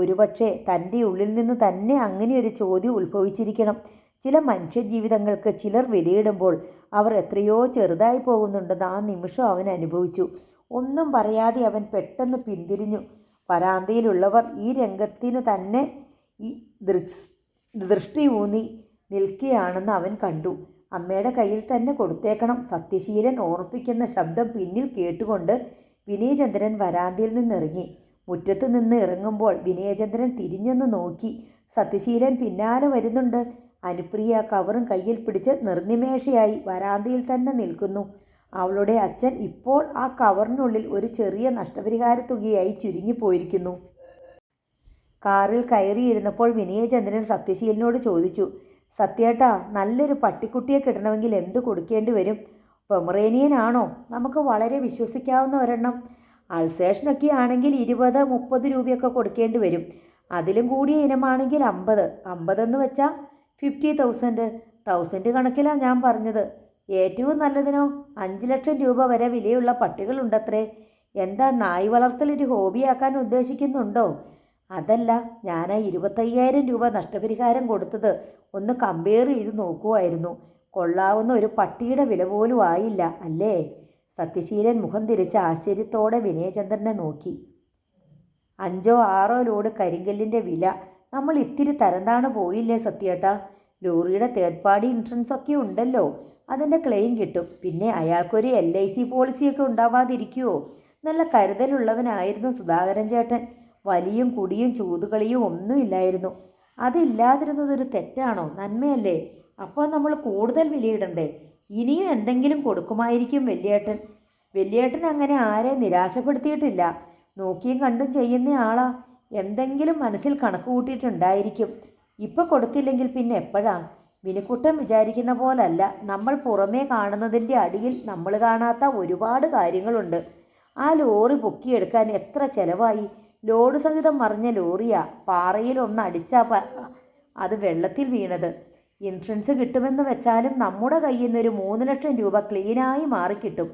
ഒരുപക്ഷെ തൻ്റെ ഉള്ളിൽ നിന്ന് തന്നെ അങ്ങനെയൊരു ചോദ്യം ഉത്ഭവിച്ചിരിക്കണം. ചില മനുഷ്യജീവിതങ്ങൾക്ക് ചിലർ വിലയിടുമ്പോൾ അവർ എത്രയോ ചെറുതായി പോകുന്നുണ്ടെന്ന് ആ നിമിഷം അവൻ അനുഭവിച്ചു. ഒന്നും പറയാതെ അവൻ പെട്ടെന്ന് പിന്തിരിഞ്ഞു. വരാന്തയിലുള്ളവർ ഈ രംഗത്തിനു തന്നെ ഈ ദൃഷ്ടി ഊന്നി നിൽക്കുകയാണെന്ന് അവൻ കണ്ടു. അമ്മയുടെ കയ്യിൽ തന്നെ കൊടുത്തേക്കണം, സത്യശീലൻ ഓർപ്പിക്കുന്ന ശബ്ദം പിന്നിൽ കേട്ടുകൊണ്ട് വിനയചന്ദ്രൻ വരാന്തയിൽ നിന്നിറങ്ങി. മുറ്റത്ത് നിന്ന് ഇറങ്ങുമ്പോൾ വിനയചന്ദ്രൻ തിരിഞ്ഞൊന്ന് നോക്കി. സത്യശീലൻ പിന്നാലെ വരുന്നുണ്ട്. അനുപ്രിയ കവറും കയ്യിൽ പിടിച്ച് നിർനിമേഷയായി വരാന്തയിൽ തന്നെ നിൽക്കുന്നു. അവളുടെ അച്ഛൻ ഇപ്പോൾ ആ കവറിനുള്ളിൽ ഒരു ചെറിയ നഷ്ടപരിഹാര തുകയായി ചുരുങ്ങിപ്പോയിരിക്കുന്നു. കാറിൽ കയറിയിരുന്നപ്പോൾ വിനയചന്ദ്രൻ സത്യശീലനോട് ചോദിച്ചു, സത്യേട്ടാ, നല്ലൊരു പട്ടിക്കുട്ടിയെ കിട്ടണമെങ്കിൽ എന്ത് കൊടുക്കേണ്ടി വരും? പൊമറേനിയൻ ആണോ? നമുക്ക് വളരെ വിശ്വസിക്കാവുന്ന ഒരെണ്ണം. അൾസേഷനൊക്കെ ആണെങ്കിൽ 20-30 രൂപയൊക്കെ കൊടുക്കേണ്ടി വരും. അതിലും കൂടിയ ഇനമാണെങ്കിൽ 50 എന്ന് വെച്ചാൽ 50,000 കണക്കിലാണ് ഞാൻ പറഞ്ഞത്. ഏറ്റവും നല്ലതിനോ 5 ലക്ഷം രൂപ വരെ വിലയുള്ള പട്ടികളുണ്ടത്രേ. എന്താ, നായ് വളർത്തലൊരു ഹോബിയാക്കാൻ ഉദ്ദേശിക്കുന്നുണ്ടോ? അതല്ല, ഞാൻ ആ 25,000 രൂപ നഷ്ടപരിഹാരം കൊടുത്തത് ഒന്ന് കമ്പയർ ചെയ്ത് നോക്കുമായിരുന്നു. കൊള്ളാവുന്ന ഒരു പട്ടിയുടെ വില പോലും ആയില്ല അല്ലേ? സത്യശീലൻ മുഖം തിരിച്ച് ആശ്ചര്യത്തോടെ വിനയചന്ദ്രനെ നോക്കി. 5-6 ലോഡ് കരിങ്കല്ലിൻ്റെ വില. നമ്മൾ ഇത്തിരി തരംതാണ് പോയില്ലേ സത്യേട്ടാ? ലോറിയുടെ തേർഡ് പാർട്ടി ഇൻഷുറൻസ് ഒക്കെ ഉണ്ടല്ലോ, അതിൻ്റെ ക്ലെയിം കിട്ടും. പിന്നെ അയാൾക്കൊരു LIC പോളിസിയൊക്കെ ഉണ്ടാവാതിരിക്കുമോ? നല്ല കരുതലുള്ളവനായിരുന്നു സുധാകരൻ ചേട്ടൻ. വലിയും കുടിയും ചൂതുകളിയും ഒന്നുമില്ലായിരുന്നു. അതില്ലാതിരുന്നതൊരു തെറ്റാണോ? നന്മയല്ലേ? അപ്പോൾ നമ്മൾ കൂടുതൽ വിലയിടണ്ടേ? ഇനിയും എന്തെങ്കിലും കൊടുക്കുമായിരിക്കും വലിയേട്ടൻ അങ്ങനെ ആരെ നിരാശപ്പെടുത്തിയിട്ടില്ല. നോക്കിയും കണ്ടും ചെയ്യുന്ന ആളാ. എന്തെങ്കിലും മനസ്സിൽ കണക്ക് കൂട്ടിയിട്ടുണ്ടായിരിക്കും. ഇപ്പം കൊടുത്തില്ലെങ്കിൽ പിന്നെ എപ്പോഴാ? വിനുക്കുട്ടൻ വിചാരിക്കുന്ന പോലല്ല. നമ്മൾ പുറമേ കാണുന്നതിൻ്റെ അടിയിൽ നമ്മൾ കാണാത്ത ഒരുപാട് കാര്യങ്ങളുണ്ട്. ആ ലോറി പൊക്കിയെടുക്കാൻ എത്ര ചിലവായി? ലോഡ് സഹിതം മറിഞ്ഞ ലോറിയാ. പാറയിൽ ഒന്ന് അടിച്ചാ അത് വെള്ളത്തിൽ വീണത്. ഇൻഷുറൻസ് കിട്ടുമെന്ന് വെച്ചാലും നമ്മുടെ കയ്യിൽ നിന്നൊരു 3 ലക്ഷം രൂപ ക്ലീനായി മാറിക്കിട്ടും.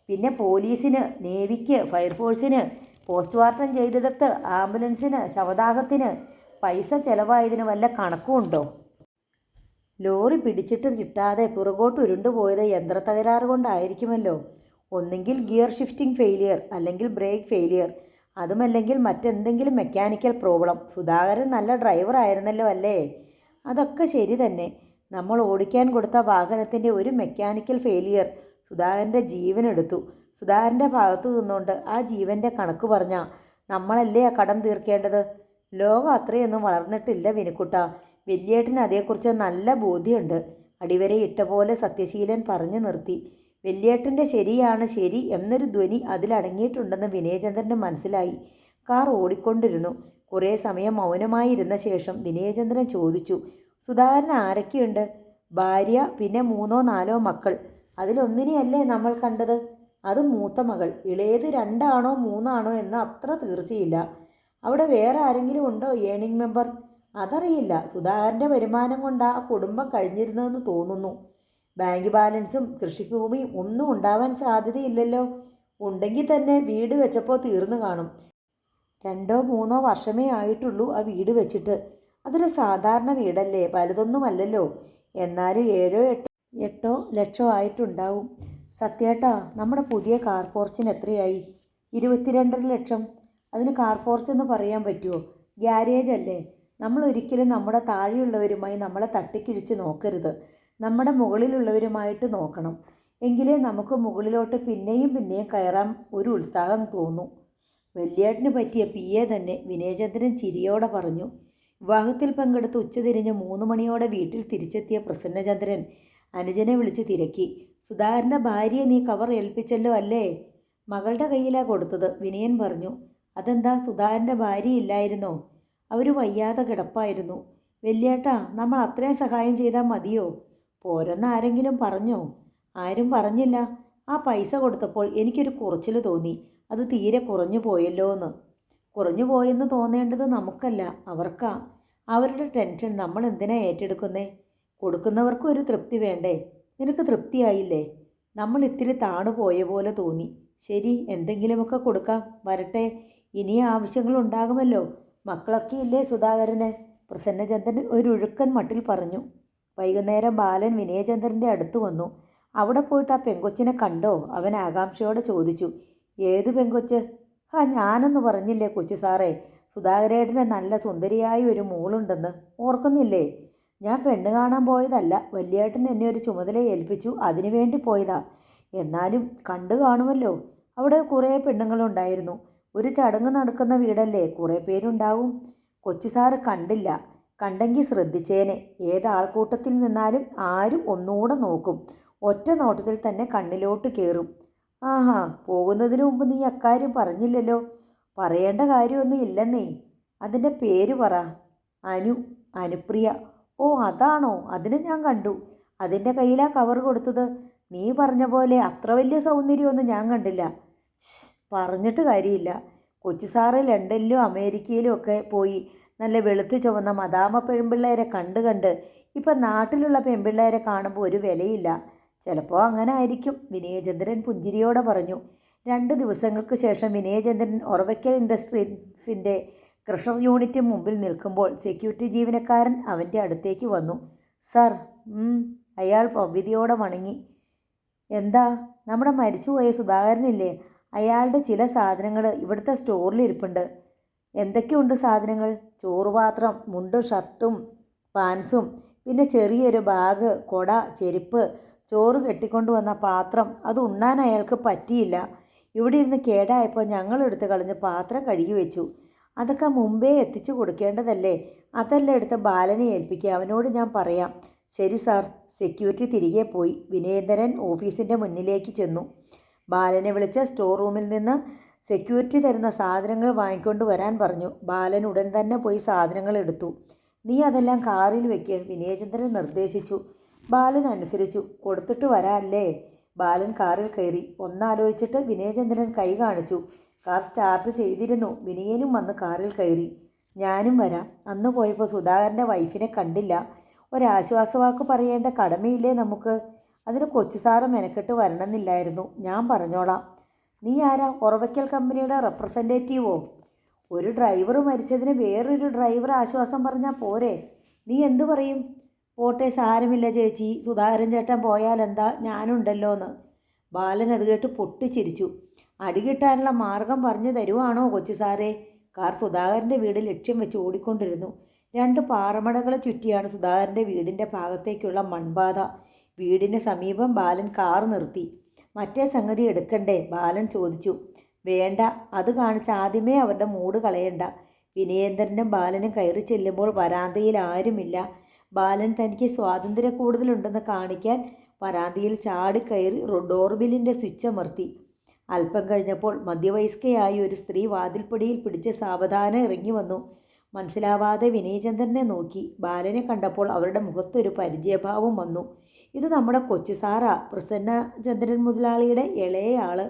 പിന്നെ പോലീസിന്, നേവിക്ക്, ഫയർഫോഴ്സിന്, പോസ്റ്റ്മോർട്ടം ചെയ്തെടുത്ത് ആംബുലൻസിന്, ശവദാഹത്തിന് പൈസ ചിലവായതിന് വല്ല കണക്കുമുണ്ടോ? ലോറി പിടിച്ചിട്ട് കിട്ടാതെ പുറകോട്ട് ഉരുണ്ടുപോയത് യന്ത്രത്തകരാറ് കൊണ്ടായിരിക്കുമല്ലോ. ഒന്നെങ്കിൽ ഗിയർ ഷിഫ്റ്റിംഗ് ഫെയിലിയർ, അല്ലെങ്കിൽ ബ്രേക്ക് ഫെയിലിയർ, അതുമല്ലെങ്കിൽ മറ്റെന്തെങ്കിലും മെക്കാനിക്കൽ പ്രോബ്ലം. സുധാകരൻ നല്ല ഡ്രൈവർ ആയിരുന്നല്ലോ അല്ലേ? അതൊക്കെ ശരി തന്നെ. നമ്മൾ ഓടിക്കാൻ കൊടുത്ത വാഹനത്തിൻ്റെ ഒരു മെക്കാനിക്കൽ ഫെയിലിയർ സുധാകരൻ്റെ ജീവനെടുത്തു. സുധാകരൻ്റെ ഭാഗത്തു നിന്നുകൊണ്ട് ആ ജീവൻ്റെ കണക്ക് പറഞ്ഞാൽ നമ്മളല്ലേ ആ കടം തീർക്കേണ്ടത്? ലോകം അത്രയൊന്നും വളർന്നിട്ടില്ല വിനുക്കുട്ട. വലിയേട്ടന് അതേക്കുറിച്ച് നല്ല ബോധ്യമുണ്ട്. അടിവരയിട്ട പോലെ സത്യശീലൻ പറഞ്ഞു നിർത്തി. വലിയേട്ടൻ്റെ ശരിയാണ് ശരി എന്നൊരു ധ്വനി അതിലടങ്ങിയിട്ടുണ്ടെന്ന് വിനയചന്ദ്രന് മനസ്സിലായി. കാർ ഓടിക്കൊണ്ടിരുന്നു. കുറേ സമയം മൗനമായിരുന്ന ശേഷം വിനയചന്ദ്രൻ ചോദിച്ചു, സുധാകരൻ ആരൊക്കെയുണ്ട്? ഭാര്യ, പിന്നെ 3-4 മക്കൾ. അതിലൊന്നിനെയല്ലേ നമ്മൾ കണ്ടത്? അത് മൂത്ത മകൾ. ഇളയത് 2 ആണോ 3 ആണോ എന്ന് അത്ര തീർച്ചയില്ല. അവിടെ വേറെ ആരെങ്കിലും ഉണ്ടോ ഏണിംഗ് മെമ്പർ? അതറിയില്ല. സുധാകരൻ്റെ വരുമാനം കൊണ്ട് ആ കുടുംബം കഴിഞ്ഞിരുന്നതെന്ന് തോന്നുന്നു. ബാങ്ക് ബാലൻസും കൃഷിഭൂമിയും ഒന്നും ഉണ്ടാവാൻ സാധ്യതയില്ലല്ലോ. ഉണ്ടെങ്കിൽ തന്നെ വീട് വെച്ചപ്പോൾ തീർന്നു കാണും. 2-3 വർഷമേ ആയിട്ടുള്ളൂ ആ വീട് വെച്ചിട്ട്. അതൊരു സാധാരണ വീടല്ലേ, വലുതൊന്നുമല്ലല്ലോ. എന്നാലും 7-8 ലക്ഷം ആയിട്ടുണ്ടാവും. സത്യേട്ടാ, നമ്മുടെ പുതിയ കാർ പോർച്ചിന് എത്രയായി? 22.5 ലക്ഷം. അതിന് കാർ പോർച്ചെന്ന് പറയാൻ പറ്റുമോ? ഗ്യാരേജ് അല്ലേ. നമ്മൾ ഒരിക്കലും നമ്മുടെ താഴെയുള്ളവരുമായി നമ്മളെ തട്ടിക്കിഴിച്ച് നോക്കരുത്. നമ്മുടെ മുകളിലുള്ളവരുമായിട്ട് നോക്കണം. എങ്കിലേ നമുക്ക് മുകളിലോട്ട് പിന്നെയും കയറാൻ ഒരു ഉത്സാഹം തോന്നും. വലിയേട്ടന് പറ്റിയ PA തന്നെ, വിനയചന്ദ്രൻ ചിരിയോടെ പറഞ്ഞു. വിവാഹത്തിൽ പങ്കെടുത്ത് ഉച്ചതിരിഞ്ഞ് 3 മണിയോടെ വീട്ടിൽ തിരിച്ചെത്തിയ പ്രസന്നചന്ദ്രൻ അനുജനെ വിളിച്ച് തിരക്കി. സുധാകരൻ്റെ ഭാര്യയെ നീ കവർ ഏൽപ്പിച്ചല്ലോ അല്ലേ? മകളുടെ കയ്യിലാണ് കൊടുത്തത്, വിനയൻ പറഞ്ഞു. അതെന്താ, സുധാകരൻ്റെ ഭാര്യ ഇല്ലായിരുന്നോ? അവർ വയ്യാതെ കിടപ്പായിരുന്നു. വലിയേട്ടാ, നമ്മൾ അത്രയും സഹായം ചെയ്താൽ മതിയോ? പോരെന്ന് ആരെങ്കിലും പറഞ്ഞോ? ആരും പറഞ്ഞില്ല. ആ പൈസ കൊടുത്തപ്പോൾ എനിക്കൊരു കുറച്ചിൽ തോന്നി. അത് തീരെ കുറഞ്ഞു പോയല്ലോ എന്ന്. കുറഞ്ഞു പോയെന്ന് തോന്നേണ്ടത് നമുക്കല്ല, അവർക്കാ. അവരുടെ ടെൻഷൻ നമ്മൾ എന്തിനാ ഏറ്റെടുക്കുന്നേ? കൊടുക്കുന്നവർക്കും ഒരു തൃപ്തി വേണ്ടേ? നിനക്ക് തൃപ്തിയായില്ലേ? നമ്മൾ ഇത്തിരി താണു പോയ പോലെ തോന്നി. ശരി, എന്തെങ്കിലുമൊക്കെ കൊടുക്കാം. വരട്ടെ, ഇനി ആവശ്യങ്ങൾ ഉണ്ടാകുമല്ലോ. മക്കളൊക്കെ ഇല്ലേ സുധാകരന്? പ്രസന്നചന്ദ്രൻ ഒരു ഒഴുക്കൻ മട്ടിൽ പറഞ്ഞു. വൈകുന്നേരം ബാലൻ വിനയചന്ദ്രൻ്റെ അടുത്ത് വന്നു. അവിടെ പോയിട്ട് ആ പെങ്കൊച്ചിനെ കണ്ടോ? അവൻ ആകാംക്ഷയോടെ ചോദിച്ചു. ഏതു പെങ്കൊച്ച്? ഞാനെന്ന് പറഞ്ഞില്ലേ കൊച്ചു സാറേ, സുധാകരേട്ടന് നല്ല സുന്ദരിയായ ഒരു മോളുണ്ടെന്ന്. ഓർക്കുന്നില്ലേ? ഞാൻ പെണ്ണ് കാണാൻ പോയതല്ല, വലിയേട്ടൻ എന്നെ ഒരു ചുമതല ഏൽപ്പിച്ചു, അതിനു വേണ്ടി പോയതാ. എന്നാലും കണ്ടു കാണുമല്ലോ. അവിടെ കുറേ പെണ്ണുങ്ങളുണ്ടായിരുന്നു. ഒരു ചടങ്ങ് നടക്കുന്ന വീടല്ലേ, കുറേ പേരുണ്ടാവും. കൊച്ചു സാറ് കണ്ടില്ല. കണ്ടെങ്കിൽ ശ്രദ്ധിച്ചേനെ. ഏതാൾക്കൂട്ടത്തിൽ നിന്നാലും ആരും ഒന്നുകൂടെ നോക്കും. ഒറ്റ നോട്ടത്തിൽ തന്നെ കണ്ണിലോട്ട് കയറും. ആഹാ, പോകുന്നതിന് മുമ്പ് നീ അക്കാര്യം പറഞ്ഞില്ലല്ലോ. പറയേണ്ട കാര്യമൊന്നും ഇല്ലെന്നേ. അതിൻ്റെ പേര് പറ. അനുപ്രിയ. ഓ, അതാണോ? അതിനെ ഞാൻ കണ്ടു. അതിൻ്റെ കയ്യിലാ കവർ കൊടുത്തത്. നീ പറഞ്ഞ പോലെ അത്ര വലിയ സൗന്ദര്യമൊന്നും ഞാൻ കണ്ടില്ല. പറഞ്ഞിട്ട് കാര്യമില്ല. കൊച്ചു സാറ് ലണ്ടനിലും അമേരിക്കയിലും ഒക്കെ പോയി നല്ല വെളുത്തു ചുവന്ന മദാമ പെൺപിള്ളേരെ കണ്ട് ഇപ്പം നാട്ടിലുള്ള പെൺപിള്ളേരെ കാണുമ്പോൾ ഒരു വിലയില്ല. ചിലപ്പോൾ അങ്ങനെ ആയിരിക്കും, വിനയചന്ദ്രൻ പുഞ്ചിരിയോടെ പറഞ്ഞു. 2 ദിവസങ്ങൾക്ക് ശേഷം വിനയചന്ദ്രൻ ഒറവയ്ക്കൽ ഇൻഡസ്ട്രീസിൻ്റെ ക്രഷർ യൂണിറ്റ് മുമ്പിൽ നിൽക്കുമ്പോൾ സെക്യൂരിറ്റി ജീവനക്കാരൻ അവൻ്റെ അടുത്തേക്ക് വന്നു. സാർ. അയാൾ പ്രവിധിയോടെ വണങ്ങി. എന്താ? നമ്മുടെ മരിച്ചുപോയ സുധാകരനില്ലേ? അയാളുടെ ചില സാധനങ്ങൾ ഇവിടുത്തെ സ്റ്റോറിൽ ഇരിപ്പുണ്ട്. എന്തൊക്കെയുണ്ട് സാധനങ്ങൾ? ചോറുപാത്രം, മുണ്ടും ഷർട്ടും പാൻസും, പിന്നെ ചെറിയൊരു ബാഗ്, കൊട, ചെരുപ്പ്, ചോറ് കെട്ടിക്കൊണ്ടുവന്ന പാത്രം. അത് ഉണ്ണാൻ അയാൾക്ക് പറ്റിയില്ല. ഇവിടെ ഇരുന്ന് കേടായപ്പോൾ ഞങ്ങളെടുത്ത് കളഞ്ഞ് പാത്രം കഴുകി വെച്ചു. അതൊക്കെ മുമ്പേ എത്തിച്ചു കൊടുക്കേണ്ടതല്ലേ? അതെല്ലാം എടുത്ത് ബാലനെ ഏൽപ്പിക്കുക. അവനോട് ഞാൻ പറയാം. ശരി സാർ. സെക്യൂരിറ്റി തിരികെ പോയി. വിനേന്ദ്രൻ ഓഫീസിൻ്റെ മുന്നിലേക്ക് ചെന്നു. ബാലനെ വിളിച്ച് സ്റ്റോർ റൂമിൽ നിന്ന് സെക്യൂരിറ്റി തരുന്ന സാധനങ്ങൾ വാങ്ങിക്കൊണ്ട് വരാൻ പറഞ്ഞു. ബാലൻ ഉടൻ തന്നെ പോയി സാധനങ്ങൾ എടുത്തു. നീ അതെല്ലാം കാറിൽ വെക്ക്, വിനയചന്ദ്രൻ നിർദ്ദേശിച്ചു. ബാലൻ അനുസരിച്ചു. കൊടുത്തിട്ട് വരാല്ലേ? ബാലൻ കാറിൽ കയറി. ഒന്നാലോചിച്ചിട്ട് വിനയചന്ദ്രൻ കൈ കാണിച്ചു. കാർ സ്റ്റാർട്ട് ചെയ്തിരുന്നു. വിനയനും വന്ന് കാറിൽ കയറി. ഞാനും വരാം. അന്ന് പോയപ്പോൾ സുധാകരൻ്റെ വൈഫിനെ കണ്ടില്ല. ഒരാശ്വാസവാക്ക് പറയേണ്ട കടമയില്ലേ നമുക്ക്? അതിന് കൊച്ചു സാറ് മെനക്കെട്ട് വരണമെന്നില്ലായിരുന്നു. ഞാൻ പറഞ്ഞോളാം. നീ ആരാ? ഒറവയ്ക്കൽ കമ്പനിയുടെ റെപ്രസെൻറ്റേറ്റീവോ? ഒരു ഡ്രൈവർ മരിച്ചതിന് വേറൊരു ഡ്രൈവർ ആശ്വാസം പറഞ്ഞാൽ പോരെ? നീ എന്തു പറയും? പോട്ടെ, സാരമില്ല ചേച്ചി, സുധാകരൻ ചേട്ടൻ പോയാലെന്താ, ഞാനുണ്ടല്ലോ എന്ന്. ബാലൻ അത് കേട്ട് പൊട്ടിച്ചിരിച്ചു. അടികിട്ടാനുള്ള മാർഗം പറഞ്ഞു തരുവാണോ കൊച്ചു സാറേ? കാർ സുധാകരൻ്റെ വീട് ലക്ഷ്യം വെച്ച് ഓടിക്കൊണ്ടിരുന്നു. 2 പാറമടകളെ ചുറ്റിയാണ് സുധാകരൻ്റെ വീടിൻ്റെ ഭാഗത്തേക്കുള്ള മൺപാത. വീടിന് സമീപം ബാലൻ കാർ നിർത്തി. മറ്റേ സംഗതി എടുക്കണ്ടേ? ബാലൻ ചോദിച്ചു. വേണ്ട, അത് കാണിച്ച് ആദ്യമേ അവരുടെ മൂഡ് കളയണ്ട. വിനയേന്ദ്രനും ബാലനും കയറി ചെല്ലുമ്പോൾ വരാന്തയിൽ ആരുമില്ല. ബാലൻ തനിക്ക് സ്വാതന്ത്ര്യ കൂടുതലുണ്ടെന്ന് കാണിക്കാൻ വരാന്തയിൽ ചാടിക്കയറി ഡോർബെല്ലിൻ്റെ സ്വിച്ച് അമർത്തി. അല്പം കഴിഞ്ഞപ്പോൾ മധ്യവയസ്കയായ ഒരു സ്ത്രീ വാതിൽപ്പടിയിൽ പിടിച്ച് സാവധാനം ഇറങ്ങി വന്നു. മനസ്സിലാവാതെ വിനയചന്ദ്രനെ നോക്കി. ബാലനെ കണ്ടപ്പോൾ അവരുടെ മുഖത്തൊരു പരിചയഭാവം വന്നു. ഇത് നമ്മുടെ കൊച്ചു സാറാ, പ്രസന്നചന്ദ്രൻ മുതലാളിയുടെ ഇളയ ആള്.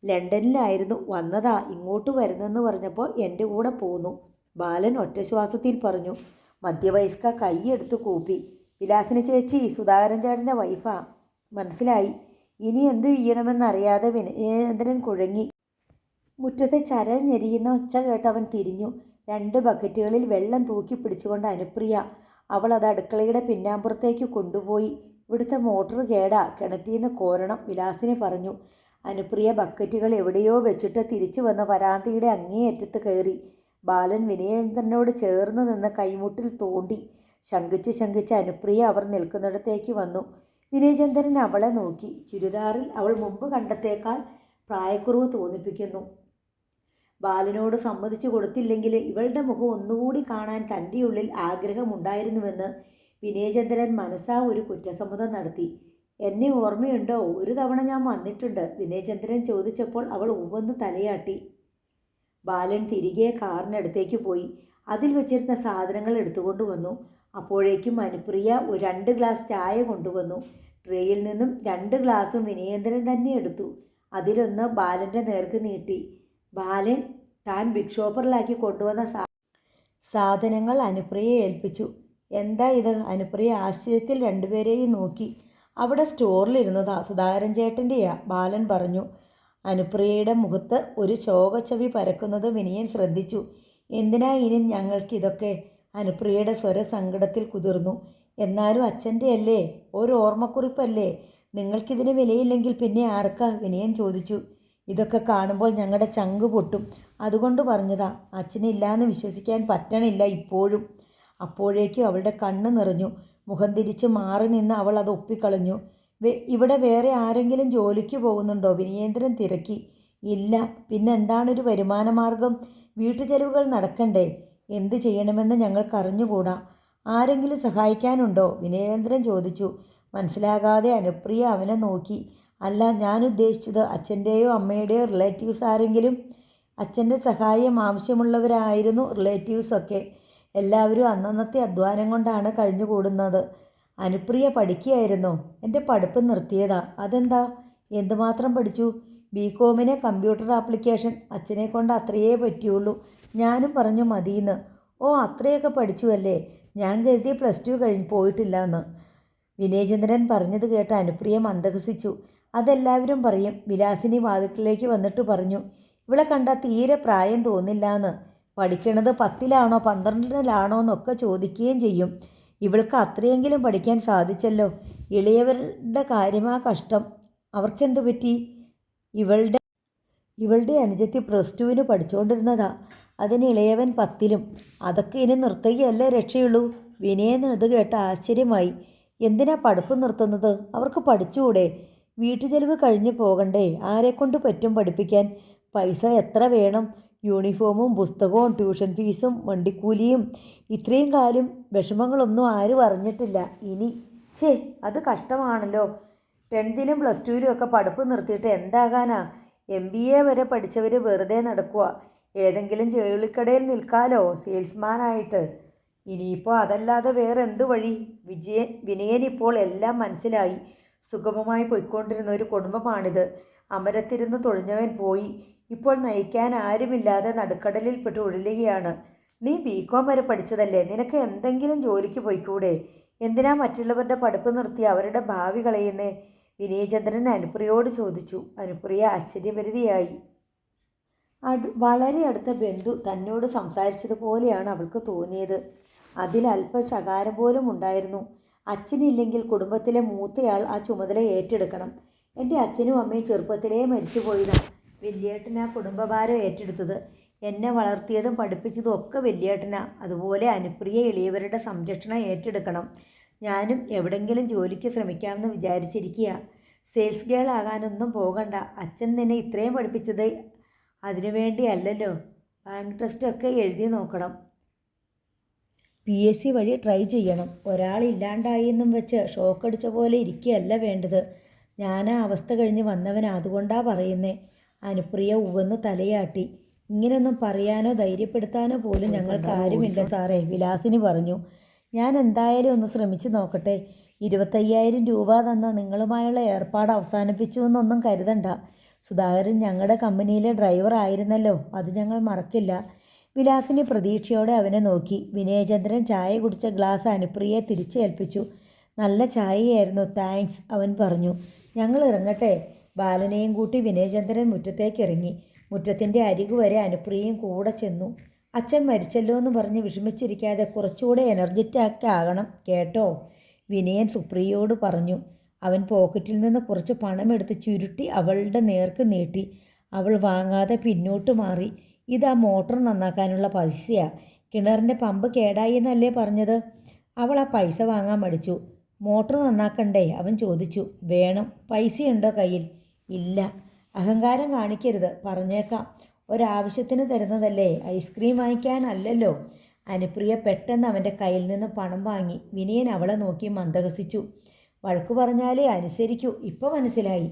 ലണ്ടനിലായിരുന്നു, വന്നതാ. ഇങ്ങോട്ട് വരുന്നെന്ന് പറഞ്ഞപ്പോൾ എൻ്റെ കൂടെ പോന്നു. ബാലൻ ഒറ്റശ്വാസത്തിൽ പറഞ്ഞു. മധ്യവയസ്ക കൈയെടുത്ത് കൂപ്പി. വിലാസിനി ചേച്ചി സുധാകരൻ ചേട്ടൻ്റെ വൈഫാ. മനസ്സിലായി. ഇനി എന്ത് ചെയ്യണമെന്നറിയാതെ വിനയേന്ദ്രൻ കുഴങ്ങി. മുറ്റത്തെ ചരൽ ഞെരിയുന്ന ഒച്ച കേട്ടവൻ തിരിഞ്ഞു. 2 ബക്കറ്റുകളിൽ വെള്ളം തൂക്കി പിടിച്ചുകൊണ്ട് അനുപ്രിയ. അവൾ അത് അടുക്കളയുടെ പിന്നാമ്പുറത്തേക്ക് കൊണ്ടുപോയി. ഇവിടുത്തെ മോട്ടോർ കേടാ, കിണറ്റിൽ നിന്ന് കോരണം, വിലാസിനി പറഞ്ഞു. അനുപ്രിയ ബക്കറ്റുകൾ എവിടെയോ വെച്ചിട്ട് തിരിച്ചു വന്ന് വരാന്തയുടെ അങ്ങേയറ്റത്ത് കയറി. ബാലൻ വിനയേന്ദ്രനോട് ചേർന്ന് നിന്ന് കൈമുട്ടിൽ തോണ്ടി. ശങ്കിച്ച് അനുപ്രിയ അവർ നിൽക്കുന്നിടത്തേക്ക് വന്നു. വിനയചന്ദ്രൻ അവളെ നോക്കി. ചുരിദാറിൽ അവൾ മുമ്പ് കണ്ടത്തേക്കാൾ പ്രായക്കുറവ് തോന്നിപ്പിക്കുന്നു. ബാലനോട് സമ്മതിച്ചു കൊടുത്തില്ലെങ്കിൽ ഇവളുടെ മുഖം ഒന്നുകൂടി കാണാൻ തൻ്റെ ഉള്ളിൽ ആഗ്രഹമുണ്ടായിരുന്നുവെന്ന് വിനയചന്ദ്രൻ മനസ്സാ ഒരു കുറ്റസമ്മതം നടത്തി. എന്നെ ഓർമ്മയുണ്ടോ? ഒരു തവണ ഞാൻ വന്നിട്ടുണ്ട്, വിനയചന്ദ്രൻ ചോദിച്ചപ്പോൾ അവൾ ഉവ്വെന്ന് തലയാട്ടി. ബാലൻ തിരികെ കാറിനടുത്തേക്ക് പോയി. അതിൽ വെച്ചിരുന്ന സാധനങ്ങൾ എടുത്തുകൊണ്ട് വന്നു. അപ്പോഴേക്കും അനുപ്രിയ 2 ഗ്ലാസ് ചായ കൊണ്ടുവന്നു. ട്രേയിൽ നിന്നും 2 ഗ്ലാസും വിനയേന്ദ്രൻ തന്നെ എടുത്തു. അതിലൊന്ന് ബാലൻ്റെ നേർക്ക് നീട്ടി. ബാലൻ താൻ ബിഗ് ഷോപ്പറിലാക്കി കൊണ്ടുവന്ന സാധനങ്ങൾ അനുപ്രിയയെ ഏൽപ്പിച്ചു. എന്താ ഇത്? അനുപ്രിയ ആശ്ചര്യത്തിൽ രണ്ടുപേരെയും നോക്കി. അവിടെ സ്റ്റോറിലിരുന്നതാ, സുധാകരൻ ചേട്ടൻ്റെയാ, ബാലൻ പറഞ്ഞു. അനുപ്രിയയുടെ മുഖത്ത് ഒരു ശോകച്ചവി പരക്കുന്നത് വിനയൻ ശ്രദ്ധിച്ചു. എന്തിനാ ഇനി ഞങ്ങൾക്കിതൊക്കെ? അനുപ്രിയയുടെ സ്വരസങ്കടത്തിൽ കുതിർന്നു. എന്നാലും അച്ഛൻ്റെ അല്ലേ, ഒരു ഓർമ്മക്കുറിപ്പല്ലേ, നിങ്ങൾക്കിതിന് വിലയില്ലെങ്കിൽ പിന്നെ ആർക്കാ? വിനയൻ ചോദിച്ചു. ഇതൊക്കെ കാണുമ്പോൾ ഞങ്ങളുടെ ചങ്ക് പൊട്ടും, അതുകൊണ്ട് പറഞ്ഞതാ. അച്ഛനില്ലാന്ന് വിശ്വസിക്കാൻ പറ്റണില്ല ഇപ്പോഴും. അപ്പോഴേക്കും അവളുടെ കണ്ണ് നിറഞ്ഞു. മുഖം തിരിച്ച് മാറി നിന്ന് അവൾ അത് ഒപ്പിക്കളഞ്ഞു. ഇവിടെ വേറെ ആരെങ്കിലും ജോലിക്ക് പോകുന്നുണ്ടോ? വിനയേന്ദ്രൻ തിരക്കി. ഇല്ല. പിന്നെന്താണൊരു വരുമാനമാർഗം? വീട്ടുചെലവുകൾ നടക്കണ്ടേ? എന്ത് ചെയ്യണമെന്ന് ഞങ്ങൾക്കറിഞ്ഞുകൂടാ. ആരെങ്കിലും സഹായിക്കാനുണ്ടോ? വിനയേന്ദ്രൻ ചോദിച്ചു. മനസ്സിലാകാതെ അനുപ്രിയ അവനെ നോക്കി. അല്ല, ഞാൻ ഉദ്ദേശിച്ചത് അച്ഛൻ്റെയോ അമ്മയുടെയോ റിലേറ്റീവ്സ് ആരെങ്കിലും. അച്ഛൻ്റെ സഹായം ആവശ്യമുള്ളവരായിരുന്നു റിലേറ്റീവ്സൊക്കെ. എല്ലാവരും അന്നന്നത്തെ അധ്വാനം കൊണ്ടാണ് കഴിഞ്ഞുകൂടുന്നത്. അനുപ്രിയ പഠിക്കുകയായിരുന്നോ? എൻ്റെ പഠിപ്പ് നിർത്തിയതാ. അതെന്താ? എന്തുമാത്രം പഠിച്ചു? ബികോമിന് കമ്പ്യൂട്ടർ ആപ്ലിക്കേഷൻ. അച്ഛനെ കൊണ്ട് അത്രയേ പറ്റിയുള്ളൂ. ഞാനും പറഞ്ഞു മതിയെന്ന്. ഓ, അത്രയൊക്കെ പഠിച്ചു അല്ലേ? ഞാൻ കരുതി +2 കഴിഞ്ഞ് പോയിട്ടില്ല എന്ന്. വിനയചന്ദ്രൻ പറഞ്ഞത് കേട്ട് അനുപ്രിയ മന്ദഹസിച്ചു. അതെല്ലാവരും പറയും. വിലാസിനി വാതിൽക്കിലേക്ക് വന്നിട്ട് പറഞ്ഞു. ഇവളെ കണ്ടാൽ തീരെ പ്രായം തോന്നില്ലാന്ന്. പഠിക്കണത് 10ലാണോ 12ലാണോ എന്നൊക്കെ ചോദിക്കുകയും ചെയ്യും. ഇവൾക്ക് അത്രയെങ്കിലും പഠിക്കാൻ സാധിച്ചല്ലോ. ഇളയവരുടെ കാര്യമാ കഷ്ടം. അവർക്കെന്തു പറ്റി? ഇവളുടെ അനുജത്തി +2 പഠിച്ചുകൊണ്ടിരുന്നതാ. അതിന് ഇളയവൻ 10ലും. അതൊക്കെ ഇനി നിർത്തുകയല്ലേ രക്ഷയുള്ളൂ. വിനയൻ ഇത് കേട്ട് ആശ്ചര്യമായി. എന്തിനാ പഠിപ്പ് നിർത്തുന്നത്? അവർക്ക് പഠിച്ചുകൂടെ? വീട്ടുചെലവ് കഴിഞ്ഞ് പോകണ്ടേ? ആരെക്കൊണ്ട് പറ്റും പഠിപ്പിക്കാൻ? പൈസ എത്ര വേണം? യൂണിഫോമും പുസ്തകവും ട്യൂഷൻ ഫീസും വണ്ടിക്കൂലിയും. ഇത്രയും കാലം വിഷമങ്ങളൊന്നും ആരും അറിഞ്ഞിട്ടില്ല. ഇനി അത് കഷ്ടമാണല്ലോ. 10ലും +2ലും ഒക്കെ പഠിപ്പ് നിർത്തിയിട്ട് എന്താകാനാ? MBA വരെ പഠിച്ചവർ വെറുതെ നടക്കുക. ഏതെങ്കിലും ജോലിക്കടയിൽ നിൽക്കാലോ, സെയിൽസ്മാനായിട്ട്. ഇനിയിപ്പോൾ അതല്ലാതെ വേറെ എന്തു വഴി? വിനയനിപ്പോൾ എല്ലാം മനസ്സിലായി. സുഗമമായി പോയിക്കൊണ്ടിരുന്ന ഒരു കുടുംബമാണിത്. അമരത്തിരുന്ന് തൊഴിഞ്ഞവൻ പോയി. ഇപ്പോൾ നയിക്കാൻ ആരുമില്ലാതെ നടുക്കടലിൽ പെട്ട് ഉഴലുകയാണ്. നീ ബികോം വരെ പഠിച്ചതല്ലേ? നിനക്ക് എന്തെങ്കിലും ജോലിക്ക് പോയിക്കൂടെ? എന്തിനാ മറ്റുള്ളവരുടെ പഠിപ്പ് നിർത്തി അവരുടെ ഭാവി കളയുന്നേ? വിനയചന്ദ്രൻ അനുപ്രിയോട് ചോദിച്ചു. അനുപ്രിയ ആശ്ചര്യഭരിതയായി. വളരെ അടുത്ത ബന്ധു തന്നോട് സംസാരിച്ചതുപോലെയാണ് അവൾക്ക് തോന്നിയത്. അതിൽ അല്പ ശകാരം പോലും ഉണ്ടായിരുന്നു. അച്ഛനില്ലെങ്കിൽ കുടുംബത്തിലെ മൂത്തയാൾ ആ ചുമതല ഏറ്റെടുക്കണം. എൻ്റെ അച്ഛനും അമ്മയും ചെറുപ്പത്തിലേ മരിച്ചുപോയതാണ്. വലിയേട്ടനാ കുടുംബഭാരം ഏറ്റെടുത്തത്. എന്നെ വളർത്തിയതും പഠിപ്പിച്ചതും ഒക്കെ വലിയേട്ടനാ. അതുപോലെ അനുപ്രിയ ഇളയവരുടെ സംരക്ഷണം ഏറ്റെടുക്കണം. ഞാനും എവിടെങ്കിലും ജോലിക്ക് ശ്രമിക്കാമെന്ന് വിചാരിച്ചിരിക്കുക. സെയിൽസ് ഗേൾ ആകാനൊന്നും പോകണ്ട. അച്ഛൻ നിന്നെ ഇത്രയും പഠിപ്പിച്ചത് അതിനുവേണ്ടി അല്ലല്ലോ. ബാങ്ക് ടെസ്റ്റൊക്കെ എഴുതി നോക്കണം. PSC വഴി ട്രൈ ചെയ്യണം. ഒരാളില്ലാണ്ടായി എന്നും വെച്ച് ഷോക്കടിച്ച പോലെ ഇരിക്കുകയല്ല വേണ്ടത്. ഞാനാ അവസ്ഥ കഴിഞ്ഞ് വന്നവൻ, അതുകൊണ്ടാ പറയുന്നേ. അനുപ്രിയ ഉവന്ന് തലയാട്ടി. ഇങ്ങനെയൊന്നും പറയാനോ ധൈര്യപ്പെടുത്താനോ പോലും ഞങ്ങൾക്ക് ആരുമില്ല സാറേ, വിലാസിനി പറഞ്ഞു. ഞാൻ എന്തായാലും ഒന്ന് ശ്രമിച്ചു നോക്കട്ടെ. 25,000 രൂപ തന്ന നിങ്ങളുമായുള്ള ഏർപ്പാട് അവസാനിപ്പിച്ചു എന്നൊന്നും കരുതണ്ട. സുധാകരൻ ഞങ്ങളുടെ കമ്പനിയിലെ ഡ്രൈവർ ആയിരുന്നല്ലോ, അത് ഞങ്ങൾ മറക്കില്ല. വിലാസിനി പ്രതീക്ഷയോടെ അവനെ നോക്കി. വിനയചന്ദ്രൻ ചായ കുടിച്ച ഗ്ലാസ് അനുപ്രിയയെ തിരിച്ചേൽപ്പിച്ചു. നല്ല ചായയായിരുന്നു, താങ്ക്സ്, അവൻ പറഞ്ഞു. ഞങ്ങൾ ഇറങ്ങട്ടെ. ബാലനെയും കൂട്ടി വിനയചന്ദ്രൻ മുറ്റത്തേക്ക് ഇറങ്ങി. മുറ്റത്തിൻ്റെ അരികു വരെ അനുപ്രിയയും കൂടെ ചെന്നു. അച്ഛൻ മരിച്ചല്ലോ എന്ന് പറഞ്ഞ് വിഷമിച്ചിരിക്കാതെ കുറച്ചുകൂടെ എനർജറ്റിക് ആകണം കേട്ടോ, വിനയൻ സുപ്രിയയോട് പറഞ്ഞു. അവൻ പോക്കറ്റിൽ നിന്ന് കുറച്ച് പണമെടുത്ത് ചുരുട്ടി അവളുടെ നേർക്ക് നീട്ടി. അവൾ വാങ്ങാതെ പിന്നോട്ട് മാറി. ഇതാ മോട്ടോർ നന്നാക്കാനുള്ള പൈസയാ. കിണറിൻ്റെ പമ്പ് കേടായി എന്നല്ലേ പറഞ്ഞത്? അവൾ ആ പൈസ വാങ്ങാൻ മടിച്ചു. മോട്ടോർ നന്നാക്കണ്ടേ? അവൻ ചോദിച്ചു. വേണം. പൈസയുണ്ടോ കയ്യിൽ? ഇല്ല. അഹങ്കാരം കാണിക്കരുത്, പറഞ്ഞേക്കാം. ഒരാവശ്യത്തിന് തരുന്നതല്ലേ, ഐസ്ക്രീം വാങ്ങിക്കാനല്ലല്ലോ. അനുപ്രിയ പെട്ടെന്ന് അവൻ്റെ കയ്യിൽ നിന്ന് പണം വാങ്ങി. വിനയൻ അവളെ നോക്കി മന്ദഹസിച്ചു. വഴക്കു പറഞ്ഞാലേ അനുസരിക്കൂ, ഇപ്പോൾ മനസ്സിലായി.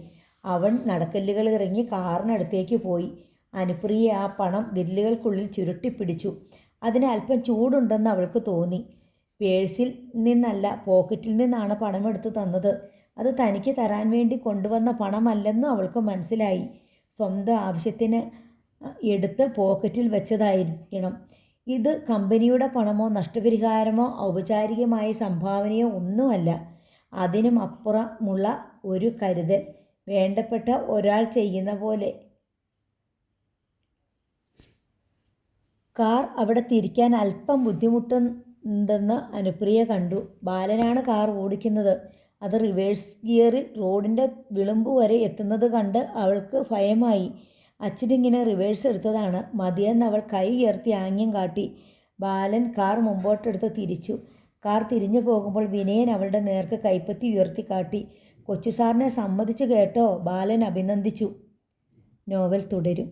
അവൻ നടക്കല്ലുകൾ ഇറങ്ങി കാറിനടുത്തേക്ക് പോയി. അനുപ്രിയ ആ പണം വിരലുകൾക്കുള്ളിൽ ചുരുട്ടിപ്പിടിച്ചു. അതിന് അല്പം ചൂടുണ്ടെന്ന് അവൾക്ക് തോന്നി. പേഴ്സിൽ നിന്നല്ല, പോക്കറ്റിൽ നിന്നാണ് പണമെടുത്ത് തന്നത്. അത് തനിക്ക് തരാൻ വേണ്ടി കൊണ്ടുവന്ന പണമല്ലെന്നും അവൾക്ക് മനസ്സിലായി. സ്വന്തം ആവശ്യത്തിന് എടുത്ത് പോക്കറ്റിൽ വെച്ചതായിരിക്കണം. ഇത് കമ്പനിയുടെ പണമോ നഷ്ടപരിഹാരമോ ഔപചാരികമായ സംഭാവനയോ ഒന്നുമല്ല. അതിനും അപ്പുറമുള്ള ഒരു കരുതൽ, വേണ്ടപ്പെട്ട ഒരാൾ ചെയ്യുന്ന പോലെ. കാർ അവിടെ തിരിക്കാൻ അല്പം ബുദ്ധിമുട്ടുണ്ടെന്ന് അനുപ്രിയ കണ്ടു. ബാലനാണ് കാർ ഓടിക്കുന്നത്. അത് റിവേഴ്സ് ഗിയറിൽ റോഡിൻ്റെ വിളുമ്പ് വരെ എത്തുന്നത് കണ്ട് അവൾക്ക് ഭയമായി. അച്ഛനിങ്ങനെ റിവേഴ്സ് എടുത്തതാണ് മതിയെന്ന് അവൾ കൈ ഉയർത്തി ആംഗ്യം കാട്ടി. ബാലൻ കാർ മുമ്പോട്ടെടുത്ത് തിരിച്ചു. കാർ തിരിഞ്ഞു പോകുമ്പോൾ വിനയൻ അവളുടെ നേർക്ക് കൈപ്പത്തി ഉയർത്തി കാട്ടി. കൊച്ചു സാറിനെ സമ്മതിച്ചു കേട്ടോ, ബാലൻ അഭിനന്ദിച്ചു. നോവൽ തുടരും.